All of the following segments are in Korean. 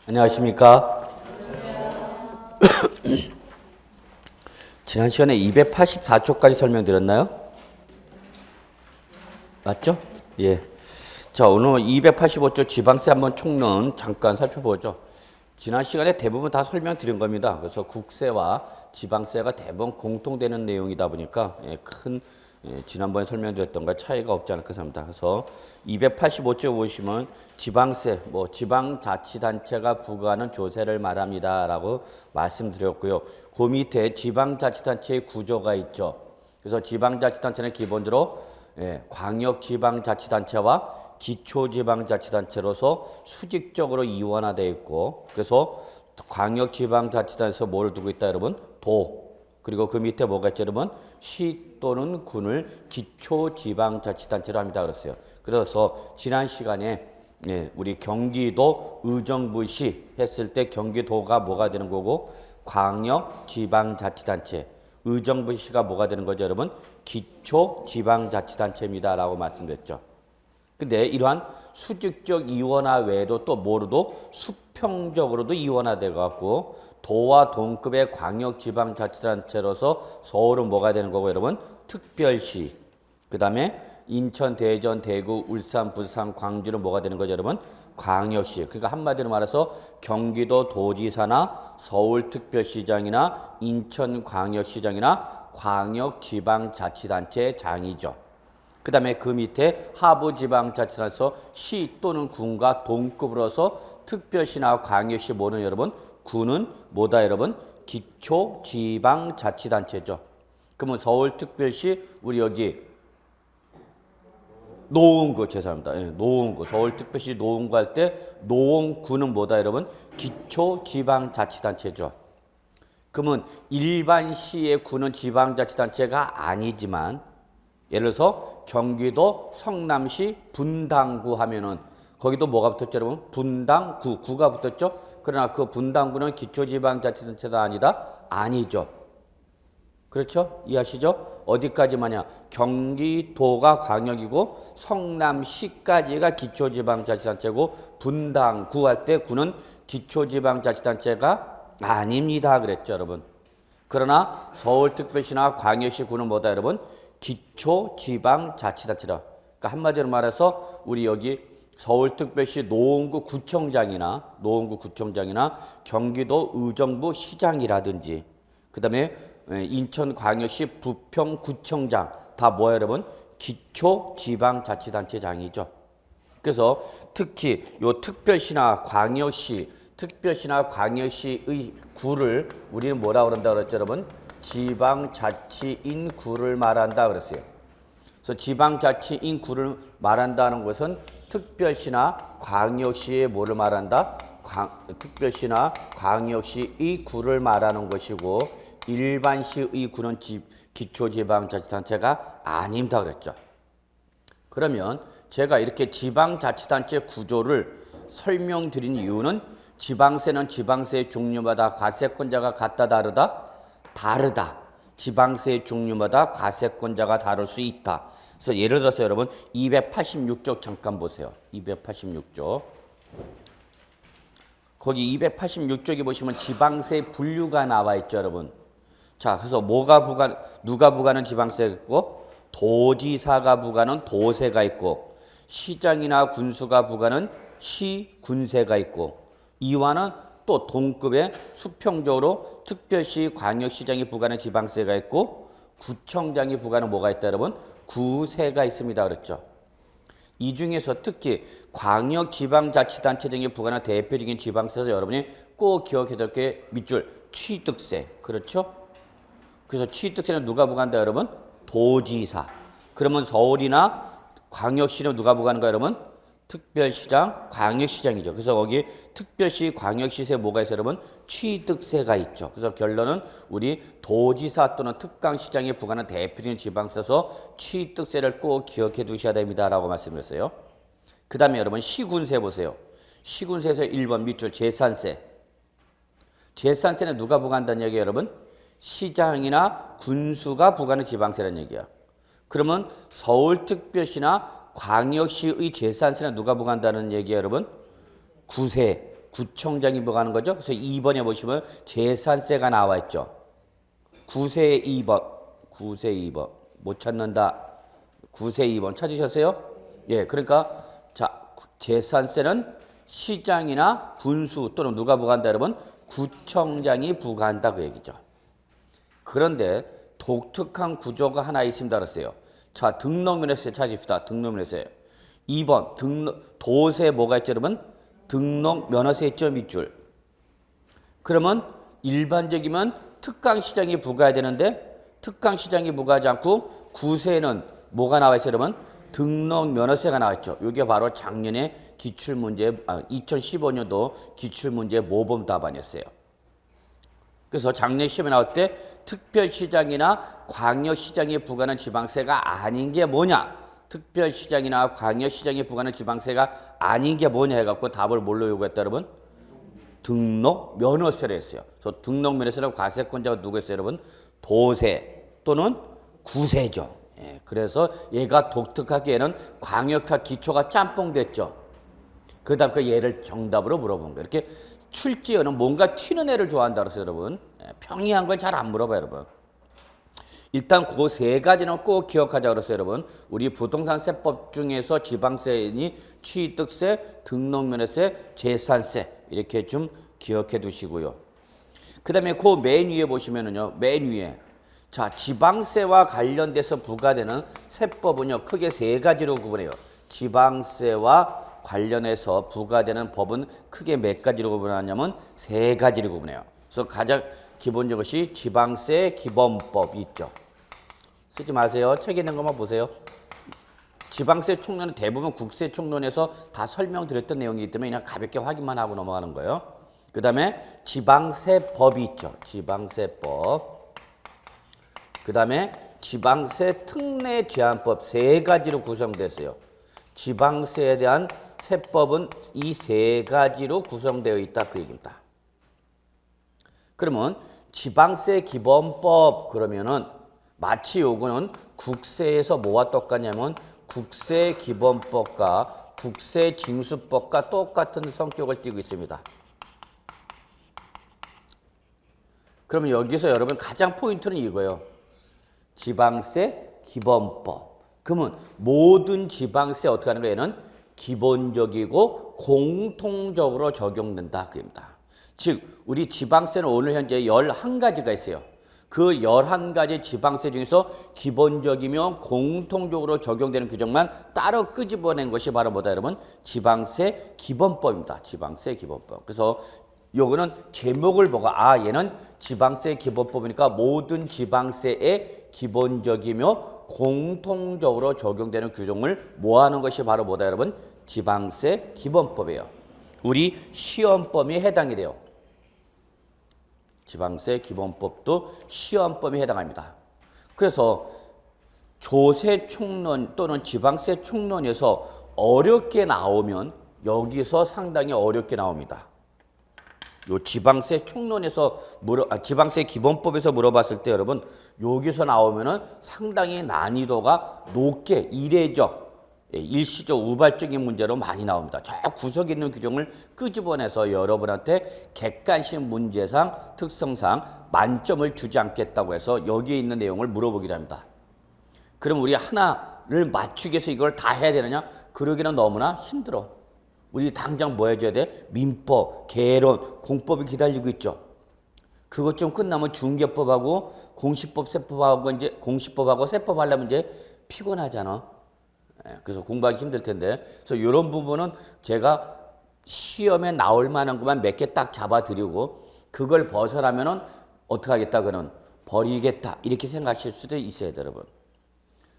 안녕하십니까? 지난 시간에 284조까지 설명드렸나요? 맞죠? 예. 자, 오늘 285조 지방세 한번 총론 잠깐 살펴보죠. 지난 시간에 대부분 다 설명드린 겁니다. 그래서 국세와 지방세가 대부분 공통되는 내용이다 보니까 지난번에 설명드렸던 것 차이가 없지 않을까 생각합니다. 그래서 285조 보시면 지방세, 지방자치단체가 부과하는 조세를 말합니다라고 말씀드렸고요. 그 밑에 지방자치단체의 구조가 있죠. 그래서 지방자치단체는 기본적으로 광역지방자치단체와 기초지방자치단체로서 수직적으로 이원화되어 있고, 그래서 광역지방자치단체에서 뭐를 두고 있다 여러분? 도. 그리고 그 밑에 뭐가 있죠 여러분? 시 또는 군을 기초지방자치단체로 합니다 그랬어요. 그래서 지난 시간에 우리 경기도 의정부시 했을 때 경기도가 뭐가 되는 거고, 광역지방자치단체, 의정부시가 뭐가 되는 거죠 여러분? 기초지방자치단체입니다 라고 말씀드렸죠. 근데 이러한 수직적 이원화 외에도 또 뭐로도 수평적으로도 이원화돼 갖고 도와 동급의 광역지방자치단체로서 서울은 뭐가 되는 거고 여러분? 특별시. 그다음에 인천, 대전, 대구, 울산, 부산, 광주는 뭐가 되는 거죠 여러분? 광역시. 그러니까 한마디로 말해서 경기도 도지사나 서울특별시장이나 인천광역시장이나 광역지방자치단체장이죠. 그 다음에 그 밑에 하부지방자치단체에서 시 또는 군과 동급으로서 특별시나 광역시 뭐는 여러분? 군은 뭐다 여러분? 기초지방자치단체죠. 그러면 서울특별시 우리 여기 노원구 죄송합니다. 노원구 서울특별시 노원구 할 때 노원구는 뭐다 여러분? 기초지방자치단체죠. 그러면 일반 시의 구는 지방자치단체가 아니지만 예를 들어서 경기도 성남시 분당구 하면은 거기도 뭐가 붙었죠 여러분? 분당구, 구가 붙었죠? 그러나 그 분당구는 기초지방자치단체가 아니다? 아니죠. 그렇죠? 이해하시죠? 어디까지만이야? 경기도가 광역이고 성남시까지가 기초지방자치단체고 분당구 할 때 구는 기초지방자치단체가 아닙니다 그랬죠 여러분. 그러나 서울특별시나 광역시 구는 뭐다 여러분? 기초지방자치단체다. 그러니까 한마디로 말해서 우리 여기 서울특별시 노원구 구청장이나 경기도 의정부 시장이라든지 그다음에 인천광역시 부평구청장 다 뭐야 여러분? 기초지방자치단체장이죠. 그래서 특히 요 특별시나 광역시의 구를 우리는 뭐라 그런다 그랬죠 여러분? 지방자치인 구를 말한다 그랬어요. 그래서 지방자치인 구를 말한다는 것은 특별시나 광역시의 뭐를 말한다? 특별시나 광역시의 구를 말하는 것이고 일반시의 구는 기초지방자치단체가 아닙니다 그랬죠. 그러면 제가 이렇게 지방자치단체 구조를 설명드린 이유는 지방세는 지방세의 종류마다 과세권자가 같다 다르다? 다르다. 지방세의 종류마다 과세권자가 다를 수 있다. 그래서 예를 들어서 여러분 286조 잠깐 보세요. 286조. 거기 286조에 보시면 지방세 분류가 나와 있죠, 여러분. 자, 그래서 누가 부과하는 지방세가 있고 도지사가 부과하는 도세가 있고 시장이나 군수가 부과하는 시군세가 있고 이와는 또 동급의 수평적으로 특별시 광역시장이 부과하는 지방세가 있고 구청장이 부과하는 뭐가 있다 여러분? 구세가 있습니다 그랬죠. 이 중에서 특히 광역지방자치단체장이 부과하는 대표적인 지방세에서 여러분이 꼭 기억해야 될 게 밑줄 취득세 그렇죠? 그래서 취득세는 누가 부과한다 여러분? 도지사. 그러면 서울이나 광역시는 누가 부과하는가 여러분? 특별시장, 광역시장이죠. 그래서 거기 특별시, 광역시세 뭐가 있어요, 여러분? 취득세가 있죠. 그래서 결론은 우리 도지사 또는 특강시장이 부과하는 대표적인 지방세에서 취득세를 꼭 기억해 두셔야 됩니다라고 말씀드렸어요. 그 다음에 여러분 시군세 보세요. 시군세에서 1번 밑줄 재산세. 재산세는 누가 부과한다는 얘기예요, 여러분? 시장이나 군수가 부과하는 지방세라는 얘기야. 그러면 서울특별시나 광역시의 재산세는 누가 부과한다는 얘기예요, 여러분? 구세. 구청장이 부과하는 거죠. 그래서 2번에 보시면 재산세가 나와 있죠. 9세 2번. 9세 2번. 못 찾는다. 9세 2번 찾으셨어요? 예, 그러니까 자, 재산세는 시장이나 군수 또는 누가 부과한다 여러분? 구청장이 부과한다 그 얘기죠. 그런데 독특한 구조가 하나 있습니다 그랬어요. 자, 등록면허세 찾읍시다. 등록면허세. 2번 도세 뭐가 있죠 여러분? 등록면허세 있죠 밑줄. 그러면 일반적이면 특강시장이 부과해야 되는데 특강시장이 부과하지 않고 9세는 뭐가 나와 있어요 여러분? 등록면허세가 나왔죠. 이게 바로 작년에 기출문제 2015년도 기출문제 모범 답안이었어요. 그래서 작년 시험에 나올 때 특별시장이나 광역시장에 부과하는 지방세가 아닌 게 뭐냐? 특별시장이나 광역시장에 부과하는 지방세가 아닌 게 뭐냐 해갖고 답을 뭘로 요구했다 여러분? 등록면허세를 했어요. 그래서 등록면허세라고 과세권자가 누구였어요 여러분? 도세 또는 구세죠. 예, 그래서 얘가 독특하게 얘는 광역학 기초가 짬뽕 됐죠. 그러다 보니까 얘를 정답으로 물어본 거예요. 이렇게 출제어는 뭔가 튀는 애를 좋아한다 그래서 여러분 평이한 건 잘 안 물어봐요 여러분. 일단 그 세 가지는 꼭 기억하자 그랬어요 여러분. 우리 부동산세법 중에서 지방세니 취득세, 등록면허세, 재산세 이렇게 좀 기억해 두시고요. 그 다음에 그 맨 위에 보시면은요. 맨 위에 자 지방세와 관련돼서 부과되는 세법은요. 크게 세 가지로 구분해요. 지방세와 관련해서 부과되는 법은 크게 몇 가지로 구분하냐면 세 가지로 구분해요. 그래서 가장 기본적인 것이 지방세 기본법이 있죠. 쓰지 마세요. 책에 있는 것만 보세요. 지방세 총론은 대부분 국세 총론에서 다 설명드렸던 내용이기 때문에 그냥 가볍게 확인만 하고 넘어가는 거예요. 그 다음에 지방세법이 있죠. 지방세법. 그 다음에 지방세 특례 제한법 세 가지로 구성됐어요. 지방세에 대한 세법은 이 세 가지로 구성되어 있다 그 얘기입니다. 그러면 지방세 기본법 그러면은 마치 요거는 국세에서 뭐와 똑같냐면 국세 기본법과 국세 징수법과 똑같은 성격을 띠고 있습니다. 그러면 여기서 여러분 가장 포인트는 이거예요. 지방세 기본법. 그러면 모든 지방세 어떻게 하는 거예요? 얘는 기본적이고 공통적으로 적용된다 그입니다. 즉 우리 지방세는 오늘 현재 11가지가 있어요. 그 11가지 지방세 중에서 기본적이며 공통적으로 적용되는 규정만 따로 끄집어낸 것이 바로 뭐다 여러분? 지방세 기본법입니다. 지방세 기본법. 그래서 요거는 제목을 보고 얘는 지방세 기본법이니까 모든 지방세에 기본적이며 공통적으로 적용되는 규정을 모아놓은 것이 바로 뭐다 여러분? 지방세 기본법이에요. 우리 시험범위에 해당이 돼요. 지방세 기본법도 시험범위에 해당합니다. 그래서 조세 총론 또는 지방세 총론에서 어렵게 나오면 여기서 상당히 어렵게 나옵니다. 요 지방세 총론에서 지방세 기본법에서 물어봤을 때 여러분 여기서 나오면은 상당히 난이도가 높게 이례적 일시적 우발적인 문제로 많이 나옵니다. 저 구석에 있는 규정을 끄집어내서 여러분한테 객관식 문제상 특성상 만점을 주지 않겠다고 해서 여기에 있는 내용을 물어보기로 합니다. 그럼 우리 하나를 맞추기 위해서 이걸 다 해야 되느냐? 그러기는 너무나 힘들어. 우리 당장 뭐 해줘야 돼? 민법, 개론, 공법이 기다리고 있죠. 그것 좀 끝나면 중개법하고 공시법, 세법하고 이제 공시법하고 세법 하려면 이제 피곤하잖아. 그래서 공부하기 힘들 텐데. 그래서 이런 부분은 제가 시험에 나올 만한 것만 몇 개 딱 잡아드리고 그걸 벗어나면은 어떻게 하겠다? 그는 버리겠다. 이렇게 생각하실 수도 있어요, 여러분.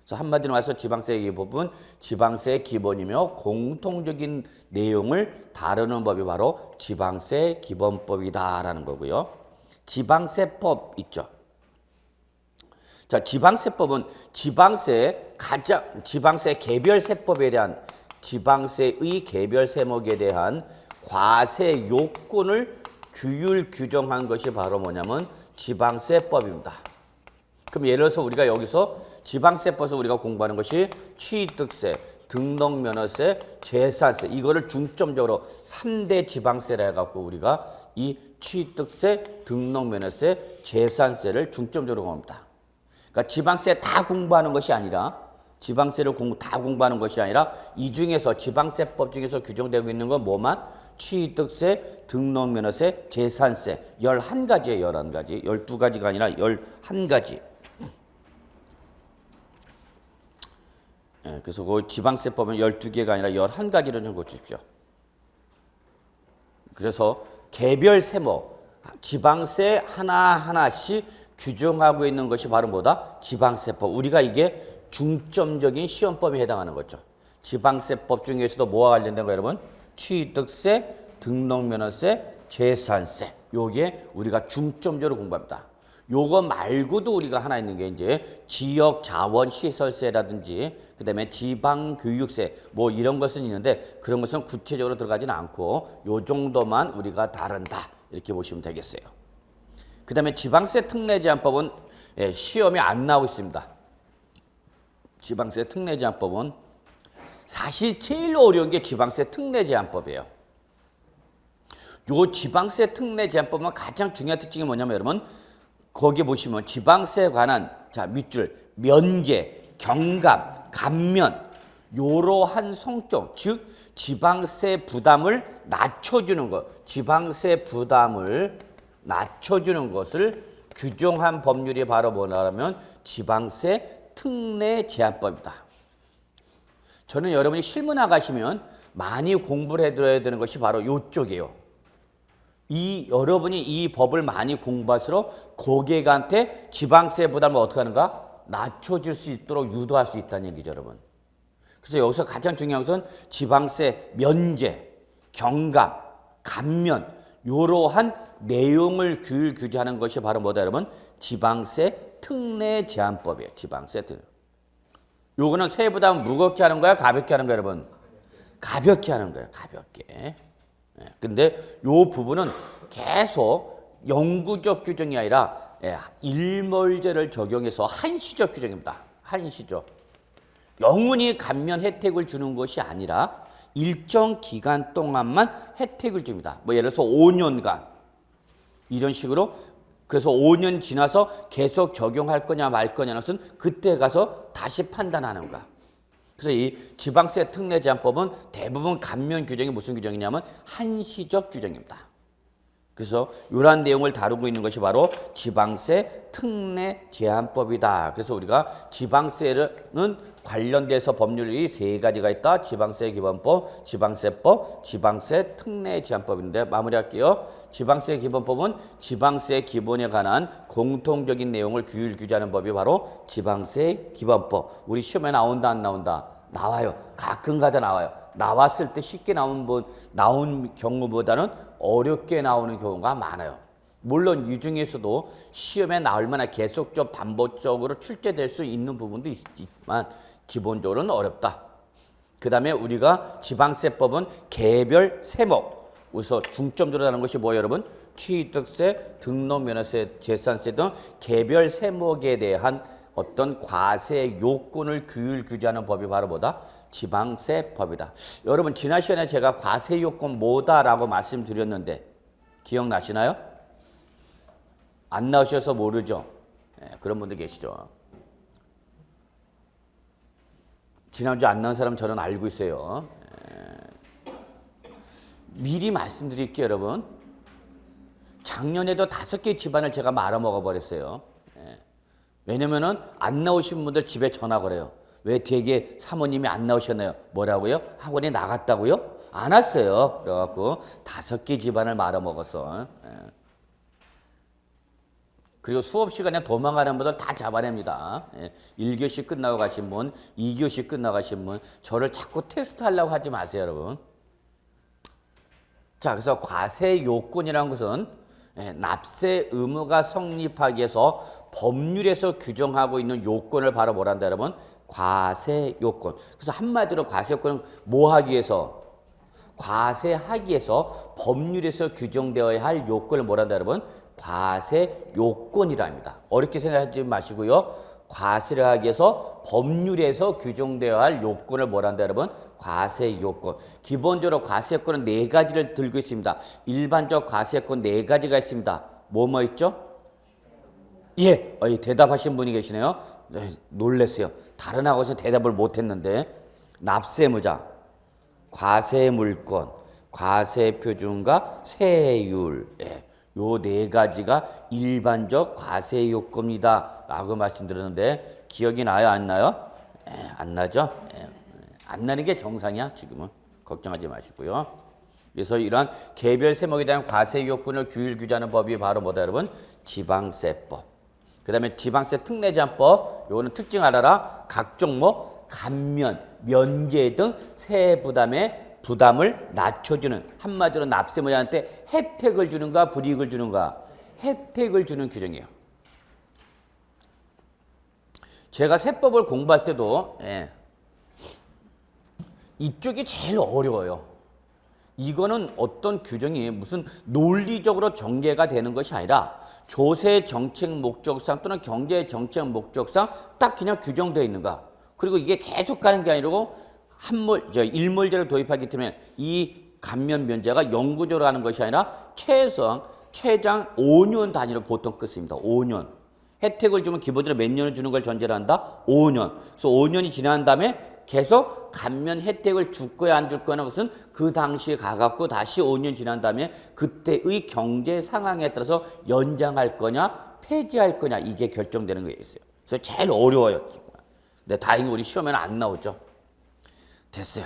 그래서 한마디로 말해서 지방세 기본법은 지방세의 기본이며 공통적인 내용을 다루는 법이 바로 지방세 기본법이다라는 거고요. 지방세법 있죠. 자, 지방세법은 지방세 개별세법에 대한 지방세의 개별 세목에 대한 과세 요건을 규율 규정한 것이 바로 뭐냐면 지방세법입니다. 그럼 예를 들어서 우리가 여기서 지방세법에서 우리가 공부하는 것이 취득세, 등록면허세, 재산세 이거를 중점적으로 3대 지방세라 해갖고 우리가 이 취득세, 등록면허세, 재산세를 중점적으로 공부합니다. 그러니까 지방세 다 공부하는 것이 아니라 지방세를 다 공부하는 것이 아니라 이 중에서 지방세법 중에서 규정되고 있는 건 뭐만? 취득세, 등록면허세, 재산세 11가지예요. 11가지. 12가지가 아니라 11가지. 예, 그래서 그 지방세법은 12개가 아니라 11가지로 좀 고치십시오. 그래서 개별 세목, 지방세 하나하나씩 규정하고 있는 것이 바로 뭐다? 지방세법. 우리가 이게 중점적인 시험법에 해당하는 거죠. 지방세법 중에서도 뭐와 관련된 거 여러분? 취득세, 등록면허세, 재산세. 요게 우리가 중점적으로 공부합니다. 요거 말고도 우리가 하나 있는 게 이제 지역 자원 시설세라든지 그다음에 지방 교육세 뭐 이런 것은 있는데 그런 것은 구체적으로 들어가지는 않고 요 정도만 우리가 다룬다. 이렇게 보시면 되겠어요. 그다음에 지방세 특례 제한법은 시험에 안 나오고 있습니다. 지방세 특례 제한법은 사실 제일 어려운 게 지방세 특례 제한법이에요. 요 지방세 특례 제한법은 가장 중요한 특징이 뭐냐면 여러분 거기 보시면 지방세에 관한 자 밑줄 면제, 경감, 감면 요러한 성격 즉 지방세 부담을 낮춰주는 것, 지방세 부담을 낮춰주는 것을 규정한 법률이 바로 뭐냐면 지방세 특례 제한법이다. 저는 여러분이 실무 나가시면 많이 공부를 해둬야 되는 것이 바로 이쪽이에요. 여러분이 이 법을 많이 공부할수록 고객한테 지방세 부담을 어떻게 하는가? 낮춰줄 수 있도록 유도할 수 있다는 얘기죠, 여러분. 그래서 여기서 가장 중요한 것은 지방세 면제, 경감, 감면 이러한 내용을 규제하는 것이 바로 뭐다, 여러분? 지방세 특례 제한법이에요. 지방세 특례. 요거는 세부담 무겁게 하는 거야, 가볍게 하는 거야, 여러분? 가볍게 하는 거예요, 가볍게. 근데 요 부분은 계속 영구적 규정이 아니라 일몰제를 적용해서 한시적 규정입니다. 한시적. 영원히 감면 혜택을 주는 것이 아니라 일정 기간 동안만 혜택을 줍니다. 뭐 예를 들어서 5년간 이런 식으로 그래서 5년 지나서 계속 적용할 거냐 말 거냐는 것은 그때 가서 다시 판단하는 거야. 그래서 이 지방세 특례 제한법은 대부분 감면 규정이 무슨 규정이냐면 한시적 규정입니다. 그래서 이러한 내용을 다루고 있는 것이 바로 지방세 특례 제한법이다. 그래서 우리가 지방세는 관련돼서 법률이 3가지가 있다. 지방세 기본법, 지방세법, 지방세 특례 제한법인데 마무리할게요. 지방세 기본법은 지방세 기본에 관한 공통적인 내용을 규제하는 법이 바로 지방세 기본법. 우리 시험에 나온다 안 나온다? 나와요. 가끔가다 나와요. 나왔을 때 쉽게 나온 경우보다는 어렵게 나오는 경우가 많아요. 물론 이 중에서도 시험에 나올 만한 계속적 반복적으로 출제될 수 있는 부분도 있지만 기본적으로는 어렵다. 그 다음에 우리가 지방세법은 개별 세목, 우선 중점적으로 하는 것이 뭐예요, 여러분? 취득세, 등록면허세, 재산세 등 개별 세목에 대한 어떤 과세 요건을 규제하는 법이 바로 뭐다? 지방세법이다. 여러분 지난 시간에 제가 과세 요건 뭐다라고 말씀드렸는데 기억나시나요? 안 나오셔서 모르죠? 그런 분들 계시죠? 지난주 안 나온 사람 저는 알고 있어요. 미리 말씀드릴게요, 여러분. 작년에도 5개 집안을 제가 말아먹어 버렸어요. 왜냐면은 안 나오신 분들 집에 전화 걸어요. 왜 되게 사모님이 안 나오셨나요? 뭐라고요? 학원에 나갔다고요? 안 왔어요. 그래갖고 5개 집안을 말아먹었어. 그리고 수업 시간에 도망가는 분들 다 잡아냅니다. 1교시 끝나고 가신 분, 2교시 끝나고 가신 분, 저를 자꾸 테스트하려고 하지 마세요, 여러분. 자, 그래서 과세 요건이라는 것은 납세 의무가 성립하기 위해서 법률에서 규정하고 있는 요건을 바로 뭐란다, 여러분? 과세 요건. 그래서 한마디로 과세 요건은 뭐 하기 위해서? 과세하기 위해서 법률에서 규정되어야 할 요건을 뭐란다, 여러분? 과세 요건이라 합니다. 어렵게 생각하지 마시고요. 과세를 하기 위해서 법률에서 규정되어야 할 요건을 뭐라 한다 여러분? 과세 요건. 기본적으로 과세권은 네 가지를 들고 있습니다. 일반적 과세권 네 가지가 있습니다. 뭐 있죠? 예, 대답하신 분이 계시네요. 네, 놀랬어요. 다른 학원에서 대답을 못했는데 납세무자, 과세물권, 과세표준과 세율, 예, 요 네 가지가 일반적 과세요건이다 라고 말씀드렸는데 기억이 나요? 안 나요? 예, 안 나죠? 예, 안 나는 게 정상이야 지금은. 걱정하지 마시고요. 그래서 이러한 개별 세목에 대한 과세요건을 규율규제하는 법이 바로 뭐다 여러분? 지방세법. 그 다음에 지방세 특례제한법, 요거는 특징 알아라. 각종 감면, 면제 등 세액 부담을 낮춰주는, 한마디로 납세무자한테 혜택을 주는가 불이익을 주는가? 혜택을 주는 규정이에요. 제가 세법을 공부할 때도 이쪽이 제일 어려워요. 이거는 어떤 규정이 무슨 논리적으로 전개가 되는 것이 아니라 조세 정책 목적상 또는 경제 정책 목적상 딱 그냥 규정되어 있는가. 그리고 이게 계속 가는 게 아니고 일몰제를 도입하기 때문에 이 감면 면제가 영구적으로 하는 것이 아니라 최장 5년 단위로 보통 끊습니다. 5년. 혜택을 주면 기본적으로 몇 년을 주는 걸 전제로 한다? 5년. 그래서 5년이 지난 다음에 계속 감면 혜택을 줄 거야 안 줄 거냐는 것은 그 당시에 가갖고 다시 5년 지난 다음에 그때의 경제 상황에 따라서 연장할 거냐 폐지할 거냐 이게 결정되는 게 있어요. 그래서 제일 어려워요. 근데 다행히 우리 시험에는 안 나오죠. 됐어요.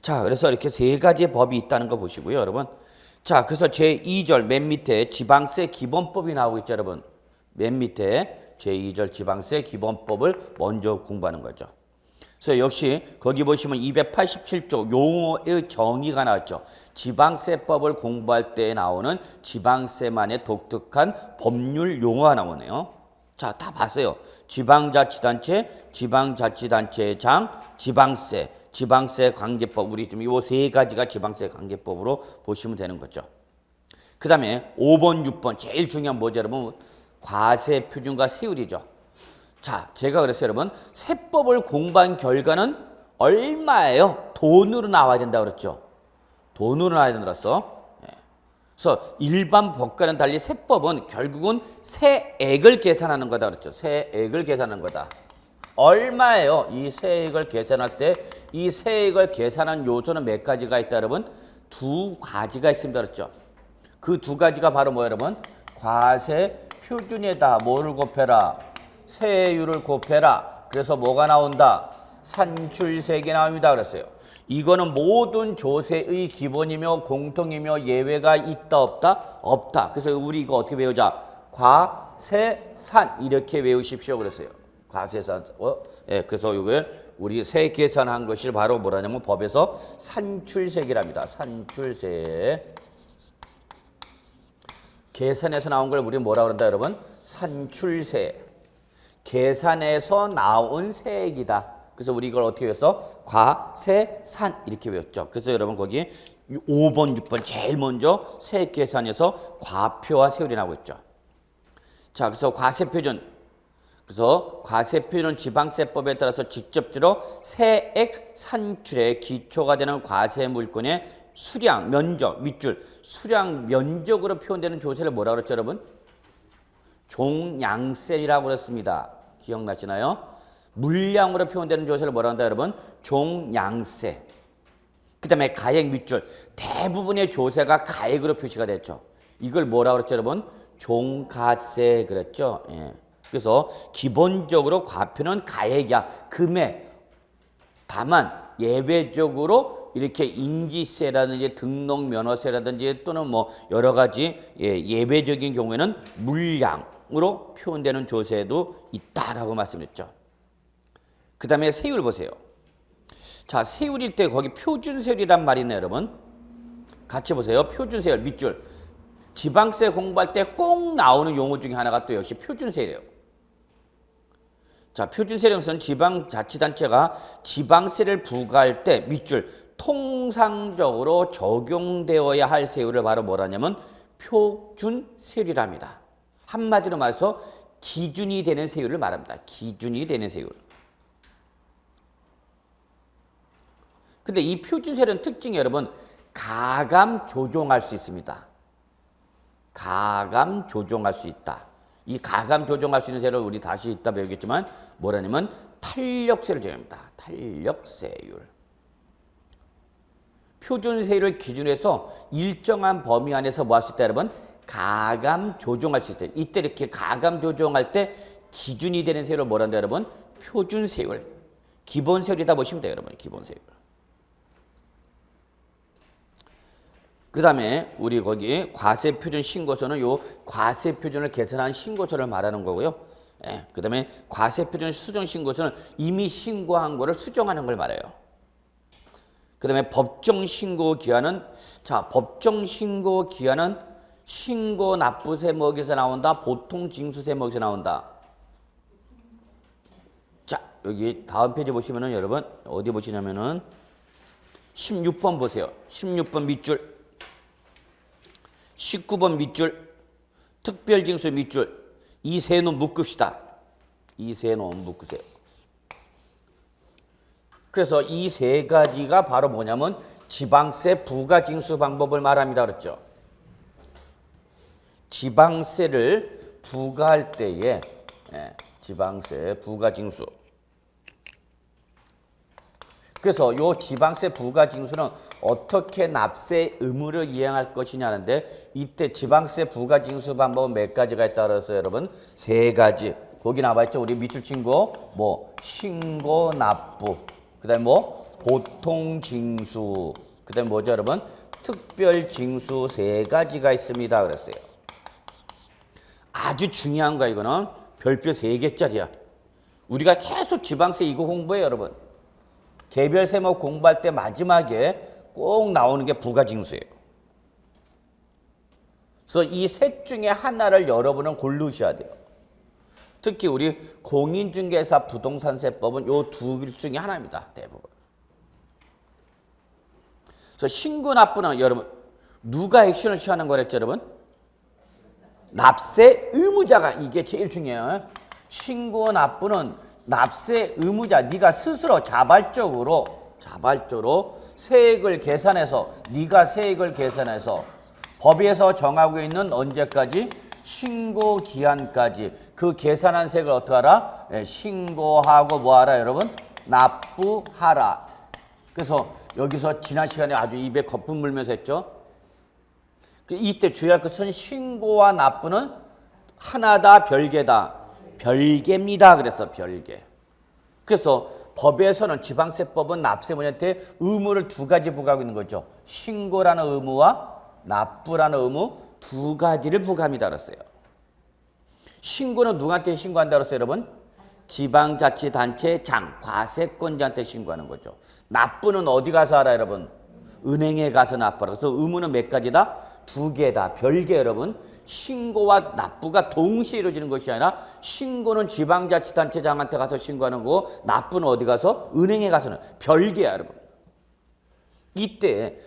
자, 그래서 이렇게 세 가지의 법이 있다는 거 보시고요, 여러분. 자, 그래서 제2절 맨 밑에 지방세 기본법이 나오고 있죠, 여러분. 맨 밑에 제2절 지방세 기본법을 먼저 공부하는 거죠. 그래서 역시 거기 보시면 287조 용어의 정의가 나왔죠. 지방세법을 공부할 때 나오는 지방세만의 독특한 법률 용어가 나오네요. 자, 다 봤어요. 지방자치단체, 지방자치단체장, 지방세, 지방세 관계법. 우리 좀 이 세 가지가 지방세 관계법으로 보시면 되는 거죠. 그 다음에 5번, 6번 제일 중요한 뭐죠, 여러분? 과세 표준과 세율이죠. 자, 제가 그랬어요, 여러분. 세법을 공부한 결과는 얼마예요? 돈으로 나와야 된다 그랬죠. 돈으로 나와야 된다 그랬어. 그래서 일반 법과는 달리 세법은 결국은 세액을 계산하는 거다 그랬죠. 세액을 계산하는 거다. 얼마예요? 이 세액을 계산할 때 이 세액을 계산한 요소는 몇 가지가 있다 여러분? 두 가지가 있습니다 그랬죠. 그 두 가지가 바로 뭐예요 여러분? 과세 표준에다 뭐를 곱해라? 세율을 곱해라. 그래서 뭐가 나온다? 산출세액이 나옵니다 그랬어요. 이거는 모든 조세의 기본이며 공통이며 예외가 있다 없다? 없다. 그래서 우리 이거 어떻게 배우자? 과세산 이렇게 외우십시오 그랬어요. 과세산. 그래서 이걸 우리 세 계산한 것이 바로 뭐라냐면 법에서 산출세액이랍니다. 산출세액. 계산에서 나온 걸 우리 뭐라 그런다 여러분? 산출세액. 계산에서 나온 세액이다. 그래서 우리 이걸 어떻게 외웠어? 과세산 이렇게 외웠죠. 그래서 여러분 거기 5번, 6번 제일 먼저 세액 계산에서 과표와 세율이 나오고 있죠. 자, 그래서 과세표준. 그래서 과세표준은 지방세법에 따라서 직접적으로 세액 산출의 기초가 되는 과세 물건의 수량, 면적, 밑줄, 수량, 면적으로 표현되는 조세를 뭐라고 그랬죠, 여러분? 종량세라고 그랬습니다. 기억나시나요? 물량으로 표현되는 조세를 뭐라고 한다 여러분? 종량세. 그 다음에 가액 밑줄. 대부분의 조세가 가액으로 표시가 됐죠. 이걸 뭐라고 그랬죠 여러분? 종가세 그랬죠. 예. 그래서 기본적으로 과표는 가액이야. 금액. 다만 예외적으로 이렇게 인지세라든지 등록면허세라든지 또는 여러 가지 예외적인 경우에는 물량으로 표현되는 조세도 있다라고 말씀드렸죠. 그 다음에 세율 보세요. 자, 세율일 때 거기 표준세율이란 말이 있네요, 여러분. 같이 보세요. 표준세율 밑줄. 지방세 공부할 때 꼭 나오는 용어 중에 하나가 또 역시 표준세율이에요. 자, 표준세율은 지방자치단체가 지방세를 부과할 때 밑줄 통상적으로 적용되어야 할 세율을 바로 뭐라냐면 표준세율이랍니다. 한마디로 말해서 기준이 되는 세율을 말합니다. 기준이 되는 세율. 근데 이 표준세율은 특징이 여러분 가감 조정할 수 있습니다. 가감 조정할 수 있다. 이 가감 조정할 수 있는 세율을 우리 다시 이따 배우겠지만 뭐라냐면 탄력세율을 정합니다. 탄력세율. 표준세율을 기준해서 일정한 범위 안에서 뭐 할 수 있다 여러분? 가감 조정할 수 있다. 이때 이렇게 가감 조정할 때 기준이 되는 세율을 뭐란다 여러분? 표준세율. 기본세율이다 보시면 돼요 여러분. 기본세율. 그 다음에 우리 거기 과세표준 신고서는 요 과세표준을 계산한 신고서를 말하는 거고요. 예, 그 다음에 과세표준 수정신고서는 이미 신고한 거를 수정하는 걸 말해요. 그 다음에 법정신고기한은 자 법정신고기한은 신고납부세목에서 나온다. 보통징수세목에서 나온다. 자 여기 다음 페이지 보시면은 여러분 어디 보시냐면은 16번 보세요. 16번 밑줄 19번 밑줄, 특별징수 밑줄, 이 세 놈 묶읍시다. 이 세 놈 묶으세요. 그래서 이 세 가지가 바로 뭐냐면 지방세 부가징수 방법을 말합니다. 그랬죠? 지방세를 부과할 때에 지방세 부가징수. 그래서 요 지방세 부가징수는 어떻게 납세 의무를 이행할 것이냐는데 이때 지방세 부가징수 방법은 몇 가지가 있다 그랬어요 여러분? 세 가지. 거기 나와있죠. 우리 밑줄 친구 뭐 신고 납부 그 다음에 뭐 보통징수 그 다음에 뭐죠 여러분? 특별징수 세 가지가 있습니다 그랬어요. 아주 중요한 거 이거는 별표 3개짜리야. 우리가 계속 지방세 이거 공부해요 여러분. 개별 세목 공부할 때 마지막에 꼭 나오는 게 부가징수예요. 그래서 이 셋 중에 하나를 여러분은 고르셔야 돼요. 특히 우리 공인중개사 부동산세법은 요 두 중에 하나입니다. 대부분. 그래서 신고납부는 여러분 누가 액션을 취하는 거랬죠 여러분? 납세 의무자가 이게 제일 중요해요. 신고납부는 납세 의무자 네가 스스로 자발적으로 세액을 계산해서 네가 세액을 계산해서 법에서 정하고 있는 언제까지 신고 기한까지 그 계산한 세액을 어떻게 하라? 신고하고 뭐 하라 여러분? 납부하라. 그래서 여기서 지난 시간에 아주 입에 거품 물면서 했죠. 이때 주의할 것은 신고와 납부는 하나다 별개다. 별개입니다. 그래서 별개. 그래서 법에서는 지방세법은 납세문한테 의무를 두 가지 부과하고 있는 거죠. 신고라는 의무와 납부라는 의무 두 가지를 부과합니다. 그랬어요. 신고는 누구한테 신고한다 그랬어요, 여러분? 지방자치단체장, 과세권자한테 신고하는 거죠. 납부는 어디 가서 하라, 여러분? 은행에 가서 납부하라. 그래서 의무는 몇 가지다? 두 개다. 별개, 여러분. 신고와 납부가 동시에 이루어지는 것이 아니라 신고는 지방자치단체장한테 가서 신고하는 거고 납부는 어디 가서? 은행에 가서는 별개야 여러분. 이때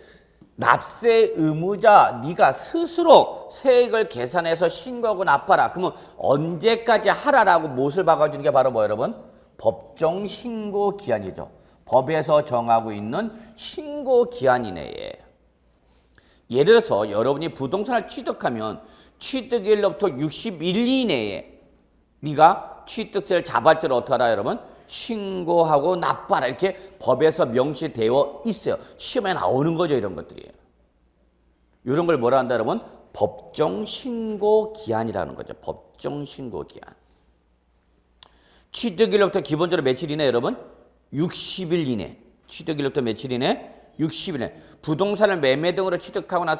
납세 의무자 네가 스스로 세액을 계산해서 신고하고 납부하라. 그러면 언제까지 하라라고 못을 박아주는 게 바로 뭐 여러분? 법정 신고 기한이죠. 법에서 정하고 있는 신고 기한 이내에. 예를 들어서 여러분이 부동산을 취득하면 취득일로부터 60일 이내에 네가 취득세를 자발적으로 어떻게 하라 여러분? 신고하고 납부하라. 이렇게 법에서 명시되어 있어요. 시험에 나오는 거죠. 이런 것들이. 이런 걸 뭐라 한다 여러분? 법정 신고 기한이라는 거죠. 법정 신고 기한. 취득일로부터 기본적으로 며칠 이내 여러분? 60일 이내. 취득일로부터 며칠 이내? 60일에 부동산을 매매 등으로 취득하거나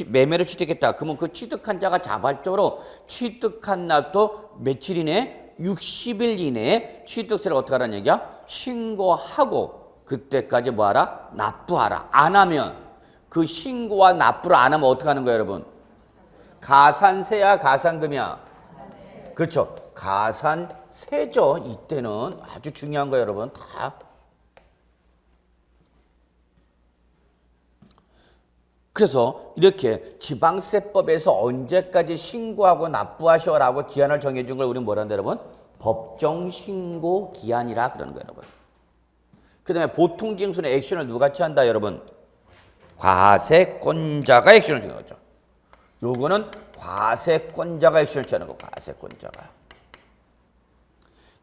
매매를 취득했다. 그러면 그 취득한 자가 자발적으로 취득한 날도 며칠 이내? 60일 이내에 취득세를 어떻게 하라는 얘기야? 신고하고 그때까지 뭐하라? 납부하라. 안 하면 그 신고와 납부를 안 하면 어떻게 하는 거예요 여러분? 가산세야 가산금이야? 그렇죠. 가산세죠. 이때는 아주 중요한 거예요 여러분. 다. 그래서 이렇게 지방세법에서 언제까지 신고하고 납부하셔라고 기한을 정해준 걸 우리는 뭐라 한다 여러분? 법정신고 기한이라 그러는 거예요 여러분. 그 다음에 보통징수는 액션을 누가 취한다 여러분? 과세권자가 액션을 취하는 거죠. 요거는 과세권자가 액션을 취하는 거, 과세권자가.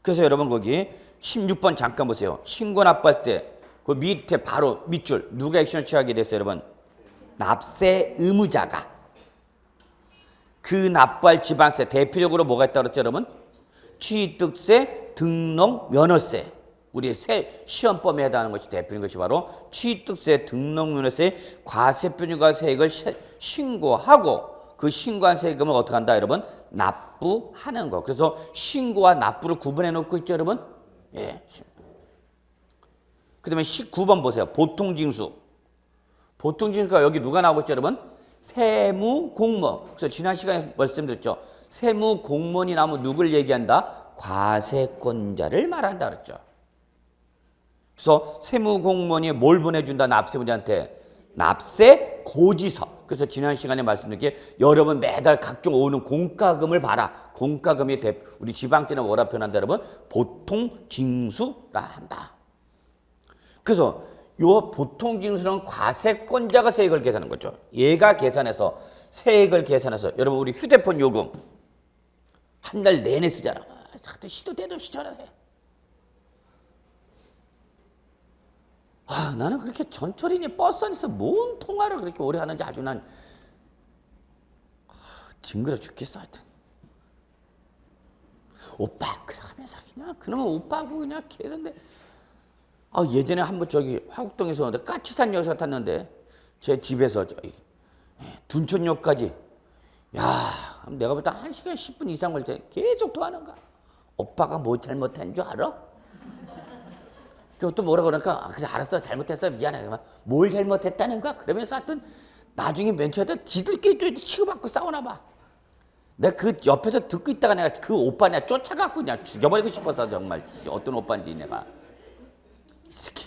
그래서 여러분 거기 16번 잠깐 보세요. 신고 납부할 때 그 밑에 바로 밑줄 누가 액션을 취하게 됐어요 여러분? 납세 의무자가. 그 납부할 지방세 대표적으로 뭐가 있다고 그랬죠 여러분? 취득세, 등록, 면허세. 우리 시험범위에 해당하는 것이 대표인 것이 바로 취득세, 등록, 면허세, 과세표준과 세액을 신고하고 그 신고한 세금을 어떻게 한다 여러분? 납부하는 거. 그래서 신고와 납부를 구분해 놓고 있죠 여러분? 예. 그 다음에 19번 보세요. 보통징수. 보통징수가 여기 누가 나오고 있죠 여러분? 세무공무원. 그래서 지난 시간에 말씀드렸죠. 세무공무원이 나오면 누굴 얘기한다? 과세권자를 말한다 그랬죠. 그래서 세무공무원이 뭘 보내준다 납세문자한테? 납세고지서. 그래서 지난 시간에 말씀드린 게 여러분 매달 각종 오는 공과금을 봐라. 공과금이 우리 지방세는 뭐라 표현한다 여러분? 보통징수라 한다. 그래서 요 보통징수는 과세권자가 세액을 계산하는 거죠. 얘가 계산해서 세액을 계산해서 여러분 우리 휴대폰 요금 한 달 내내 쓰잖아. 시도 때도 없이 전화해. 나는 그렇게 전철이니 버스 안에서 뭔 통화를 그렇게 오래 하는지 아주 난 징그러 죽겠어 하여튼. 오빠 그래 하면서 그냥 그러면 오빠하고 그냥 계산돼. 예전에 한번 저기 화곡동에서 오는데 까치산역에서 탔는데 제 집에서 저기 둔촌역까지 내가 볼 때 1시간 10분 이상 걸릴 때 계속 통하는 거야. 오빠가 뭐 잘못한 줄 알아? 그것도 뭐라 그러니까 그래 알았어 잘못했어 미안해. 뭘 잘못했다는 거야? 그러면서 하여튼 나중에 맨 처음에 지들끼리 또 치고받고 싸우나 봐. 내가 그 옆에서 듣고 있다가 내가 그 오빠 내가 쫓아갖고 그냥 죽여버리고 싶어서 정말 어떤 오빠인지 내가 이 새끼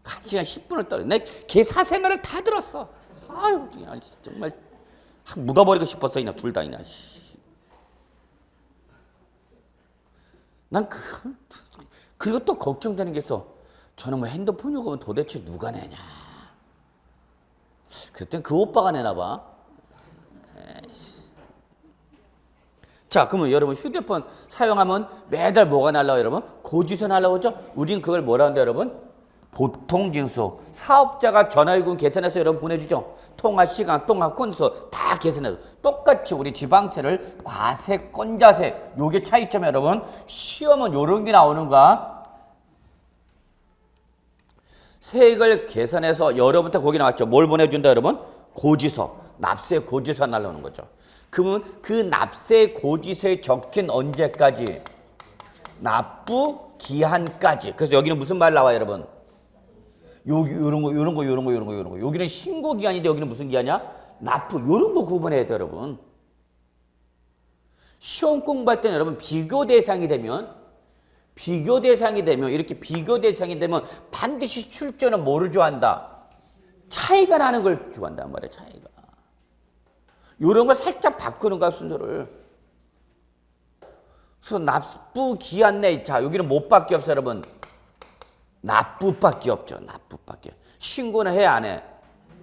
1시간 10분을 떨어. 내가 걔 사생활을 다 들었어. 아유 정말 묻어버리고 싶었어 그냥 둘 다 그냥. 난 그리고 또 걱정되는 게 있어. 저는 뭐 핸드폰 요금은 도대체 누가 내냐. 그랬더니 그 오빠가 내나 봐. 자, 그러면 여러분 휴대폰 사용하면 매달 뭐가 날라와요, 여러분? 고지서 날라오죠? 우린 그걸 뭐라 하는데, 여러분? 보통징수. 사업자가 전화요금 계산해서 여러분 보내주죠? 통화 시간, 통화 건수 다 계산해서. 똑같이 우리 지방세를 과세권자세. 요게 차이점 여러분. 시험은 요런 게 나오는가? 세액을 계산해서 여러분한테 거기 나왔죠? 뭘 보내준다, 여러분? 고지서. 납세 고지서 날라오는 거죠. 그러면 그 납세 고지서에 적힌 언제까지? 납부 기한까지. 그래서 여기는 무슨 말 나와요, 여러분? 요런 거. 여기는 신고 기한인데 여기는 무슨 기한이야? 납부. 요런 거 구분해야 돼, 여러분. 시험 공부할 때는 여러분 비교 대상이 되면 이렇게 비교 대상이 되면 반드시 출제는 뭐를 좋아한다? 차이가 나는 걸 좋아한단 말이야, 차이가. 요런 걸 살짝 바꾸는 거야, 순서를. 그래서 납부 기한 내, 자, 여기는 뭐밖에 없어, 여러분? 납부밖에 없죠, 납부밖에. 신고는 해, 안 해?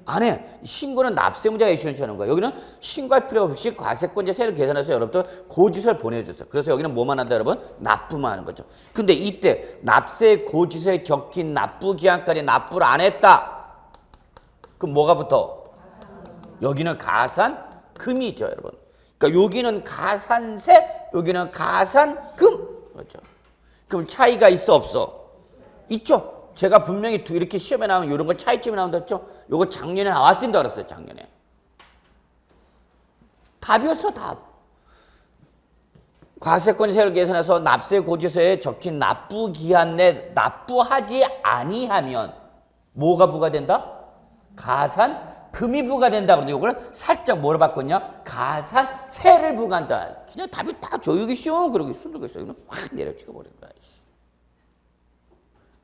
안 해. 신고는 납세무자가 이슈하는 거야. 여기는 신고할 필요 없이 과세권자 세를 계산해서 여러분들 고지서를 보내줬어요. 그래서 여기는 뭐만 한다, 여러분? 납부만 하는 거죠. 근데 이때 납세 고지서에 적힌 납부 기한까지 납부를 안 했다. 그럼 뭐가 붙어? 여기는 가산금이죠, 여러분. 그러니까 여기는 가산세, 여기는 가산금. 그렇죠. 그럼 차이가 있어, 없어? 있죠. 제가 분명히 이렇게 시험에 나오면 이런 거 차이점이 나온다 했죠? 요거 작년에 나왔습니다 그랬어요, 작년에. 답이었어, 답. 과세권세를 계산해서 납세 고지서에 적힌 납부 기한 내 납부하지 아니하면 뭐가 부과된다? 가산금이 부과된다. 그런데 이걸 살짝 뭐로 바꿨냐? 가산세를 부과한다. 그냥 답이 다 조용히 쉬워. 그러고 순두고 있어요. 확 내려치고 버린 거야.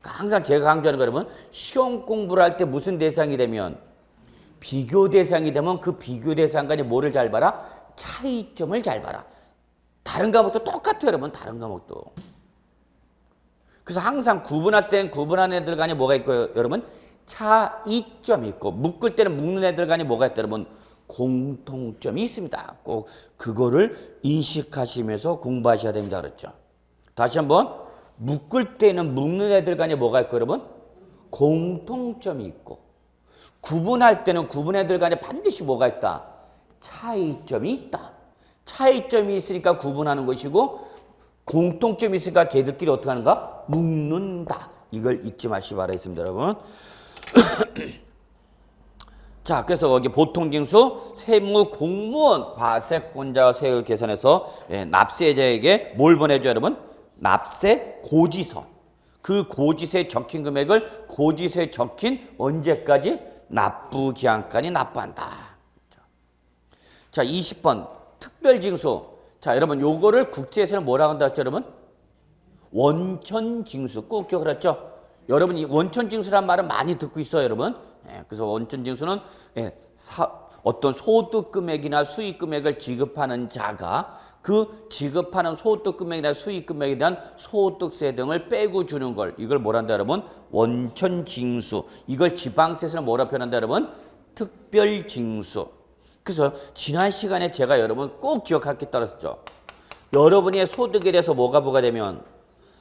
항상 제가 강조하는 거 여러분, 시험 공부를 할 때 무슨 대상이 되면 비교 대상이 되면 그 비교 대상 간에 뭐를 잘 봐라? 차이점을 잘 봐라. 다른 과목도 똑같아요, 여러분. 다른 과목도. 그래서 항상 구분할 땐 구분하는 애들 간에 뭐가 있고요, 여러분? 차이점이 있고, 묶을 때는 묶는 애들 간에 뭐가 있다, 여러분? 공통점이 있습니다. 꼭 그거를 인식하시면서 공부하셔야 됩니다. 그렇죠? 다시 한번, 묶을 때는 묶는 애들 간에 뭐가 있고, 여러분? 공통점이 있고, 구분할 때는 구분 애들 간에 반드시 뭐가 있다? 차이점이 있다. 차이점이 있으니까 구분하는 것이고, 공통점이 있으니까 걔들끼리 어떻게 하는가? 묶는다. 이걸 잊지 마시기 바라겠습니다, 여러분. 자, 그래서 여기 보통징수, 세무, 공무원, 과세권자 세율 계산해서 납세자에게 뭘 보내줘요, 여러분? 납세 고지서. 그 고지서에 적힌 금액을 고지서에 적힌 언제까지? 납부기한까지 납부한다. 자, 20번 특별징수. 자, 여러분 요거를 국제에서는 뭐라고 한다 했죠, 여러분? 원천징수. 꼭 기억하셨죠? 여러분 이 원천징수란 말은 많이 듣고 있어요, 여러분. 그래서 원천징수는 어떤 소득금액이나 수익금액을 지급하는 자가 그 지급하는 소득금액이나 수익금액에 대한 소득세 등을 빼고 주는 걸, 이걸 뭐란다, 여러분? 원천징수. 이걸 지방세에서는 뭐라 표현한다, 여러분? 특별징수. 그래서 지난 시간에 제가 여러분 꼭 기억할 게 따랐죠. 여러분의 소득에 대해서 뭐가 부과되면?